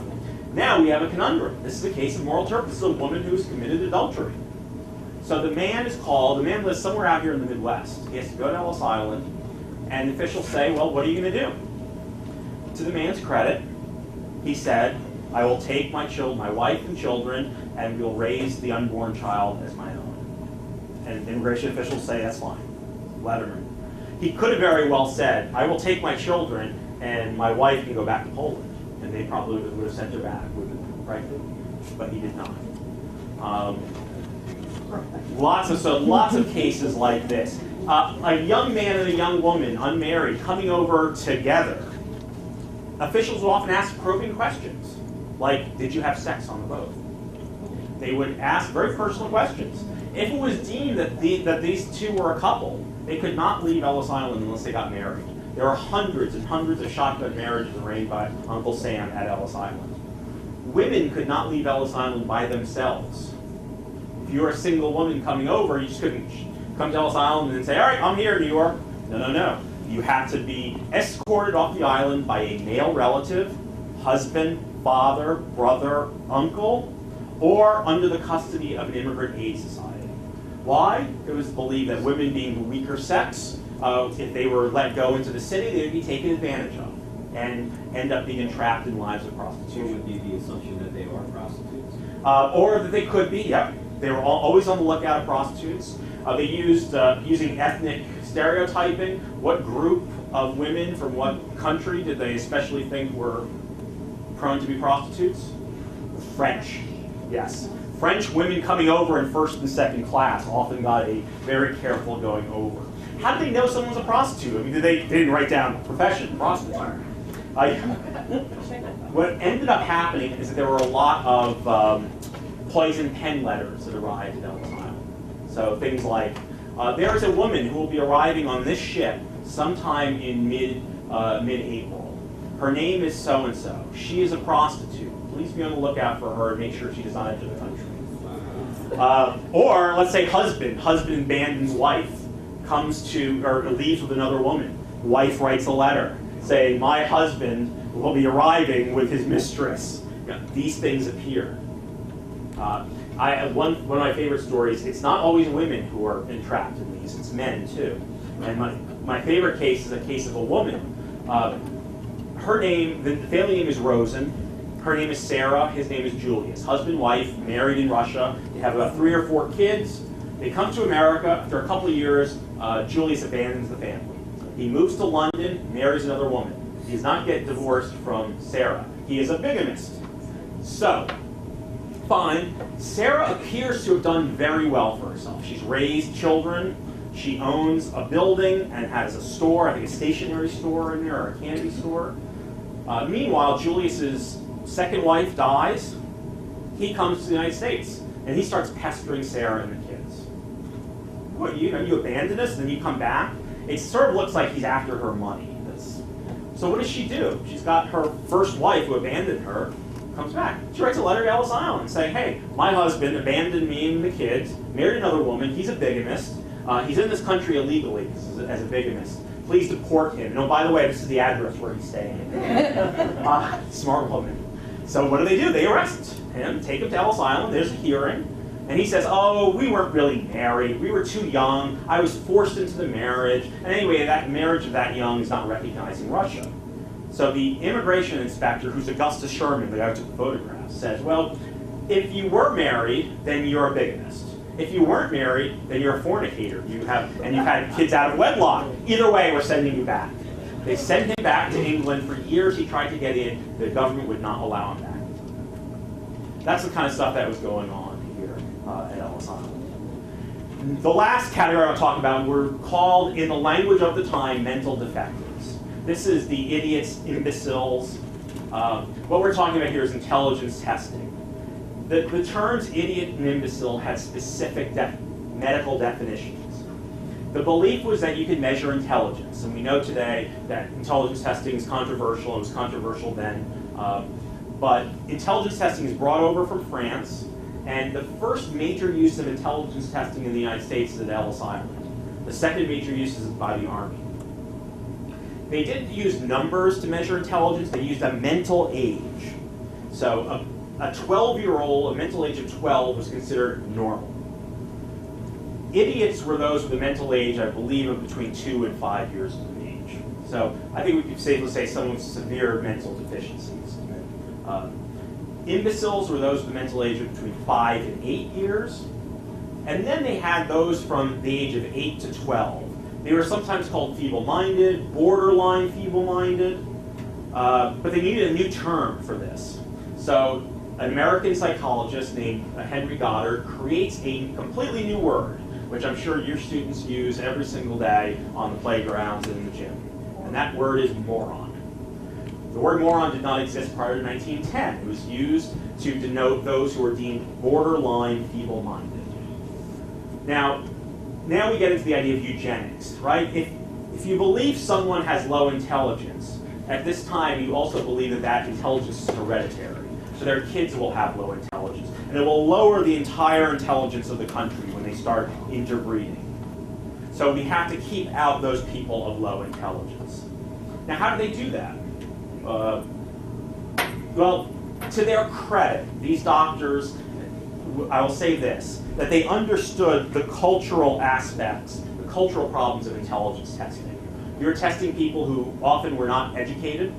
Now we have a conundrum. This is a case of moral turpitude. This is a woman who's committed adultery. So the man is called, the man lives somewhere out here in the Midwest. He has to go to Ellis Island, and the officials say, well, what are you going to do? To the man's credit, he said, I will take my wife and children, and we'll raise the unborn child as my own. And immigration officials say, that's fine. Let her. He could have very well said, I will take my children, and my wife can go back to Poland. And they probably would have sent her back, right? But he did not. Lots of cases like this. A young man and a young woman, unmarried, coming over together. Officials will often ask probing questions, like, did you have sex on the boat? They would ask very personal questions. If it was deemed that these two were a couple, they could not leave Ellis Island unless they got married. There are hundreds and hundreds of shotgun marriages arranged by Uncle Sam at Ellis Island. Women could not leave Ellis Island by themselves. If you were a single woman coming over, you just couldn't come to Ellis Island and say, all right, I'm here in New York. No. You had to be escorted off the island by a male relative, husband, father, brother, uncle, or under the custody of an immigrant aid society. Why? It was believed that women being the weaker sex, if they were let go into the city, they would be taken advantage of and end up being entrapped in lives of prostitution. Would be the assumption that they are prostitutes? Or that they could be, yep. They were always on the lookout for prostitutes. They used, using ethnic stereotyping, what group of women from what country did they especially think were prone to be prostitutes? French, yes. French women coming over in first and second class often got a very careful going over. How did they know someone was a prostitute? I mean, they didn't write down profession, prostitute. What ended up happening is that there were a lot of poison pen letters that arrived at Ellis Island. So things like, there is a woman who will be arriving on this ship sometime in mid-April. Her name is so-and-so. She is a prostitute. Please be on the lookout for her and make sure she does not enter the country. Or let's say husband abandons wife, comes to, or leaves with another woman. Wife writes a letter saying, my husband will be arriving with his mistress. These things appear. One of my favorite stories, it's not always women who are entrapped in these, it's men too. And my favorite case is a case of a woman. Her name, the family name is Rosen. Her name is Sarah, his name is Julius. Husband, wife, married in Russia. They have about 3 or 4 kids. They come to America. After a couple of years, Julius abandons the family. He moves to London, marries another woman. He does not get divorced from Sarah. He is a bigamist. So, fine. Sarah appears to have done very well for herself. She's raised children. She owns a building and has a store, I think a stationery store in there, or a candy store. Meanwhile, Julius's second wife dies. He comes to the United States, and he starts pestering Sarah and the kids. What, you abandoned us, and then you come back? It sort of looks like he's after her money. So what does she do? She's got her first wife who abandoned her, comes back. She writes a letter to Ellis Island saying, hey, my husband abandoned me and the kids, married another woman, he's a bigamist, he's in this country illegally as a bigamist. Please deport him. And oh, by the way, this is the address where he's staying. Smart woman. So what do? They arrest him, take him to Ellis Island, there's a hearing, and he says, oh, we weren't really married, we were too young, I was forced into the marriage, and anyway, that marriage of that young is not recognized in Russia. So the immigration inspector, who's Augustus Sherman, the guy who took the photographs, says, well, if you were married, then you're a bigamist. If you weren't married, then you're a fornicator. You've had kids out of wedlock. Either way, we're sending you back. They sent him back to England. For years he tried to get in. The government would not allow him back. That's the kind of stuff that was going on here at Ellis Island. The last category I want to talk about were called, in the language of the time, mental defectives. This is the idiots, imbeciles. What we're talking about here is intelligence testing. The terms idiot and imbecile had specific medical definitions. The belief was that you could measure intelligence, and we know today that intelligence testing is controversial. It was controversial then. But intelligence testing is brought over from France, and the first major use of intelligence testing in the United States is at Ellis Island. The second major use is by the Army. They didn't use numbers to measure intelligence, they used a mental age. So a 12-year-old, a mental age of 12 was considered normal. Idiots were those with a mental age, I believe, of between 2 and 5 years of age. So I think we could safely say someone with severe mental deficiencies. Imbeciles were those with a mental age of between 5 and 8 years. And then they had those from the age of 8 to 12. They were sometimes called feeble-minded, borderline feeble-minded, but they needed a new term for this. So an American psychologist named Henry Goddard creates a completely new word, which I'm sure your students use every single day on the playgrounds and in the gym. And that word is moron. The word moron did not exist prior to 1910. It was used to denote those who were deemed borderline feeble-minded. Now we get into the idea of eugenics, right? If you believe someone has low intelligence, at this time you also believe that that intelligence is hereditary. So their kids will have low intelligence. And it will lower the entire intelligence of the country when they start interbreeding. So we have to keep out those people of low intelligence. Now, how do they do that? Well, to their credit, these doctors, I will say this, that they understood the cultural aspects, the cultural problems of intelligence testing. You're testing people who often were not educated,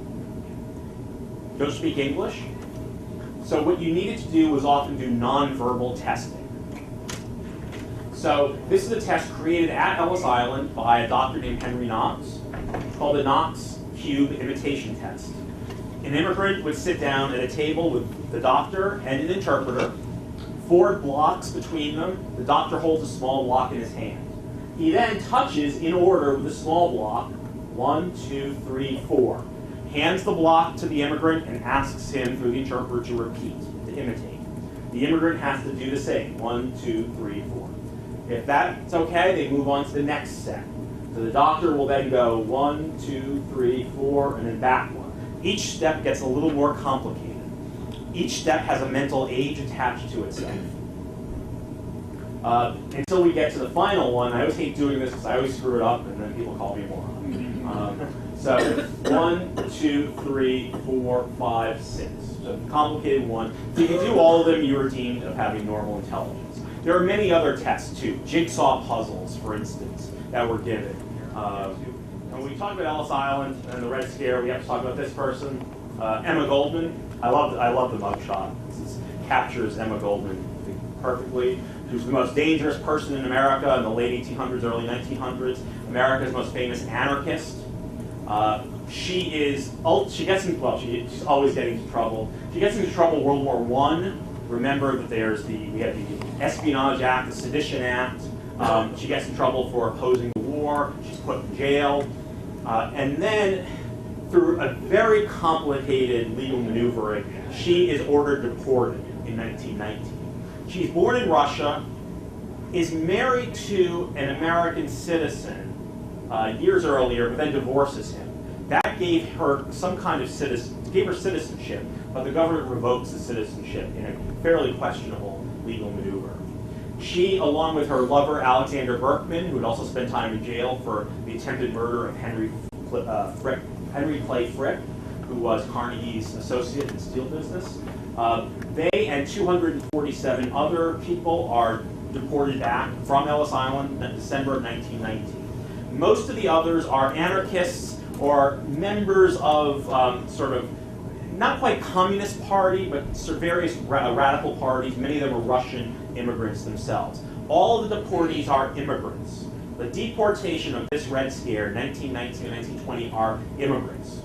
don't speak English. So what you needed to do was often do nonverbal testing. So this is a test created at Ellis Island by a doctor named Henry Knox, called the Knox Cube Imitation Test. An immigrant would sit down at a table with the doctor and an interpreter, 4 blocks between them. The doctor holds a small block in his hand. He then touches in order with the small block, 1, 2, 3, 4. Hands the block to the immigrant and asks him through the interpreter to repeat, to imitate. The immigrant has to do the same, 1, 2, 3, 4. If that's okay, they move on to the next step. So the doctor will then go 1, 2, 3, 4, and then back 1. Each step gets a little more complicated. Each step has a mental age attached to itself. Until we get to the final one. I always hate doing this because I always screw it up and then people call me a moron. So 1, 2, 3, 4, 5, 6. So the complicated one. If you can do all of them, you are deemed of having normal intelligence. There are many other tests too. Jigsaw puzzles, for instance, that were given. When we talk about Ellis Island and the Red Scare, we have to talk about this person, Emma Goldman. I love the mugshot. This captures Emma Goldman perfectly. She was the most dangerous person in America in the late 1800s, early 1900s. America's most famous anarchist. She's always getting into trouble. She gets into trouble in World War I. Remember that we have the Espionage Act, the Sedition Act. She gets in trouble for opposing the war. She's put in jail. And then, through a very complicated legal maneuvering, she is ordered deported in 1919. She's born in Russia, is married to an American citizen years earlier, but then divorces him. That gave her some kind of citizenship, but the government revokes the citizenship in a fairly questionable legal maneuver. She, along with her lover Alexander Berkman, who had also spent time in jail for the attempted murder of Henry Clay Frick, who was Carnegie's associate in the steel business, they and 247 other people are deported back from Ellis Island in December of 1919. Most of the others are anarchists or members of sort of, not quite Communist Party, but various radical parties. Many of them are Russian immigrants themselves. All of the deportees are immigrants. The deportation of this Red Scare, 1919 and 1920, are immigrants.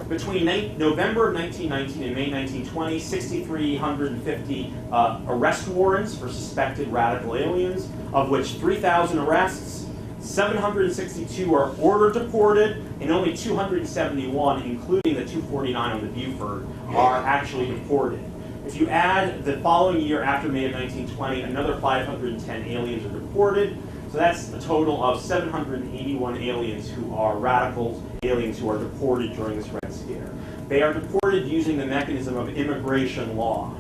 Between November of 1919 and May 1920, 6,350 arrest warrants for suspected radical aliens, of which 3,000 arrests, 762 are order deported, and only 271, including the 249 on the Buford, are actually deported. If you add the following year after May of 1920, another 510 aliens are deported. So that's a total of 781 aliens who are radicals, aliens who are deported during this Red Scare. They are deported using the mechanism of immigration law.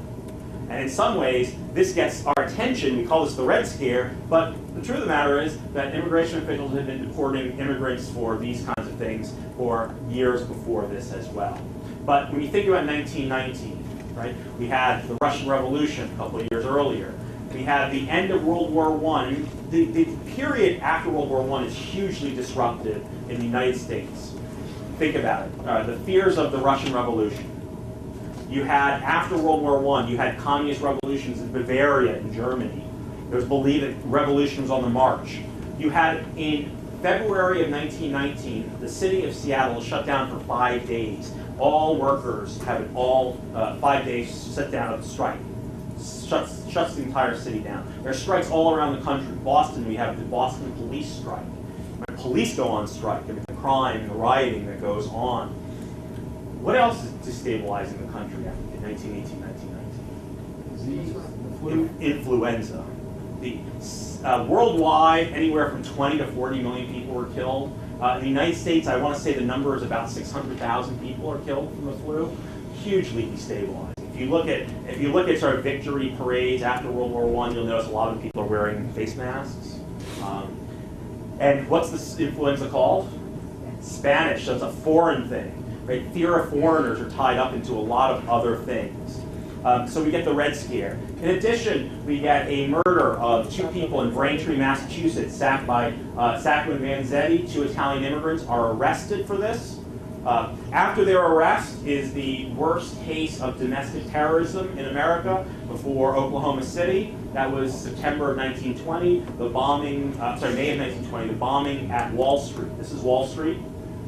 And in some ways, this gets our attention. We call this the Red Scare, but the truth of the matter is that immigration officials have been deporting immigrants for these kinds of things for years before this as well. But when you think about 1919, right, we had the Russian Revolution a couple of years earlier. We had the end of World War I. The period after World War I is hugely disruptive in the United States. Think about it. The fears of the Russian Revolution. You had, after World War I, you had communist revolutions in Bavaria in Germany. It was believed that revolution was on the march. You had, in February of 1919, the city of Seattle shut down for 5 days. All workers have 5 days set down of strike. Shuts the entire city down. There are strikes all around the country. Boston, we have the Boston police strike. When police go on strike, I mean, the crime and the rioting that goes on. What else is destabilizing the country in 1918, 1919? Influenza. Worldwide, anywhere from 20 to 40 million people were killed. In the United States, I want to say the number is about 600,000 people are killed from the flu. Hugely destabilizing. If you look at sort of victory parades after World War I, you'll notice a lot of people are wearing face masks. And what's this influenza called? Spanish. So it's a foreign thing. Right? Fear of foreigners are tied up into a lot of other things. So we get the Red Scare. In addition, we get a murder of 2 people in Braintree, Massachusetts, sacked by Sacco and Vanzetti. 2 Italian immigrants are arrested for this. After their arrest is the worst case of domestic terrorism in America before Oklahoma City. That was September of 1920, the bombing, May of 1920, the bombing at Wall Street. This is Wall Street.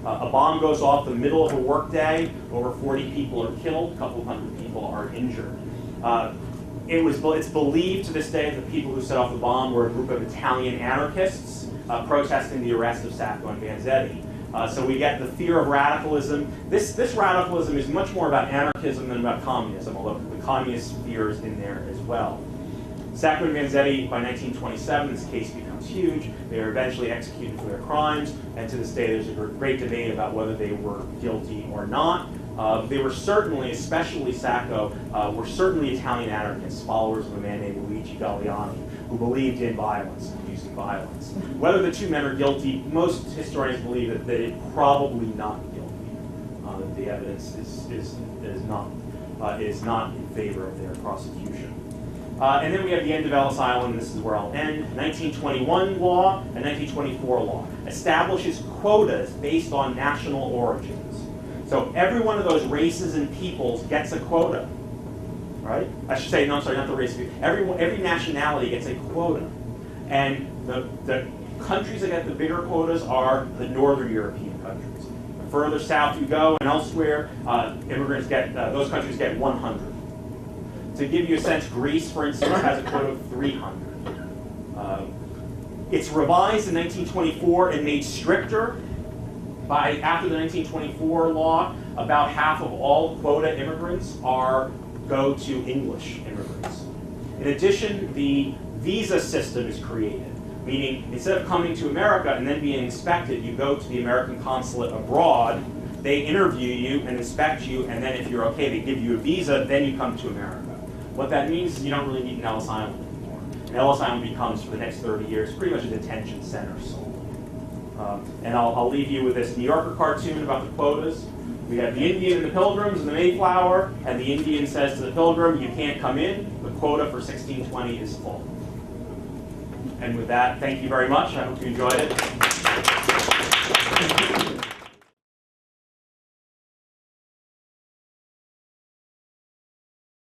A bomb goes off in the middle of a workday. Over 40 people are killed. A couple hundred people are injured. It's believed to this day that the people who set off the bomb were a group of Italian anarchists protesting the arrest of Sacco and Vanzetti. So we get the fear of radicalism. This radicalism is much more about anarchism than about communism, although the communist fear is in there as well. Sacco and Vanzetti, by 1927, this case becomes huge. They are eventually executed for their crimes, and to this day there's a great debate about whether they were guilty or not. They were certainly, especially Sacco, were certainly Italian anarchists, followers of a man named Luigi Galliani, who believed in violence and using violence. Whether the 2 men are guilty, most historians believe that they're probably not guilty. That the evidence is not in favor of their prosecution. And then we have the end of Ellis Island, and this is where I'll end. 1921 law and 1924 law establishes quotas based on national origins. So every one of those races and peoples gets a quota, right? I should say, no, I'm sorry, not the race. Every nationality gets a quota. And the countries that get the bigger quotas are the Northern European countries. The further south you go and elsewhere, immigrants get, those countries get 100. To give you a sense, Greece, for instance, has a quota of 300. It's revised in 1924 and made stricter. After the 1924 law, about half of all quota immigrants go to English immigrants. In addition, the visa system is created, meaning instead of coming to America and then being inspected, you go to the American consulate abroad, they interview you and inspect you, and then if you're okay, they give you a visa, then you come to America. What that means is you don't really need an Ellis Island anymore. And Ellis Island becomes, for the next 30 years, pretty much a detention center solely. And I'll leave you with this New Yorker cartoon about the quotas. We have the Indian and the Pilgrims and the Mayflower, and the Indian says to the Pilgrim, you can't come in, the quota for 1620 is full. And with that, thank you very much. I hope you enjoyed it.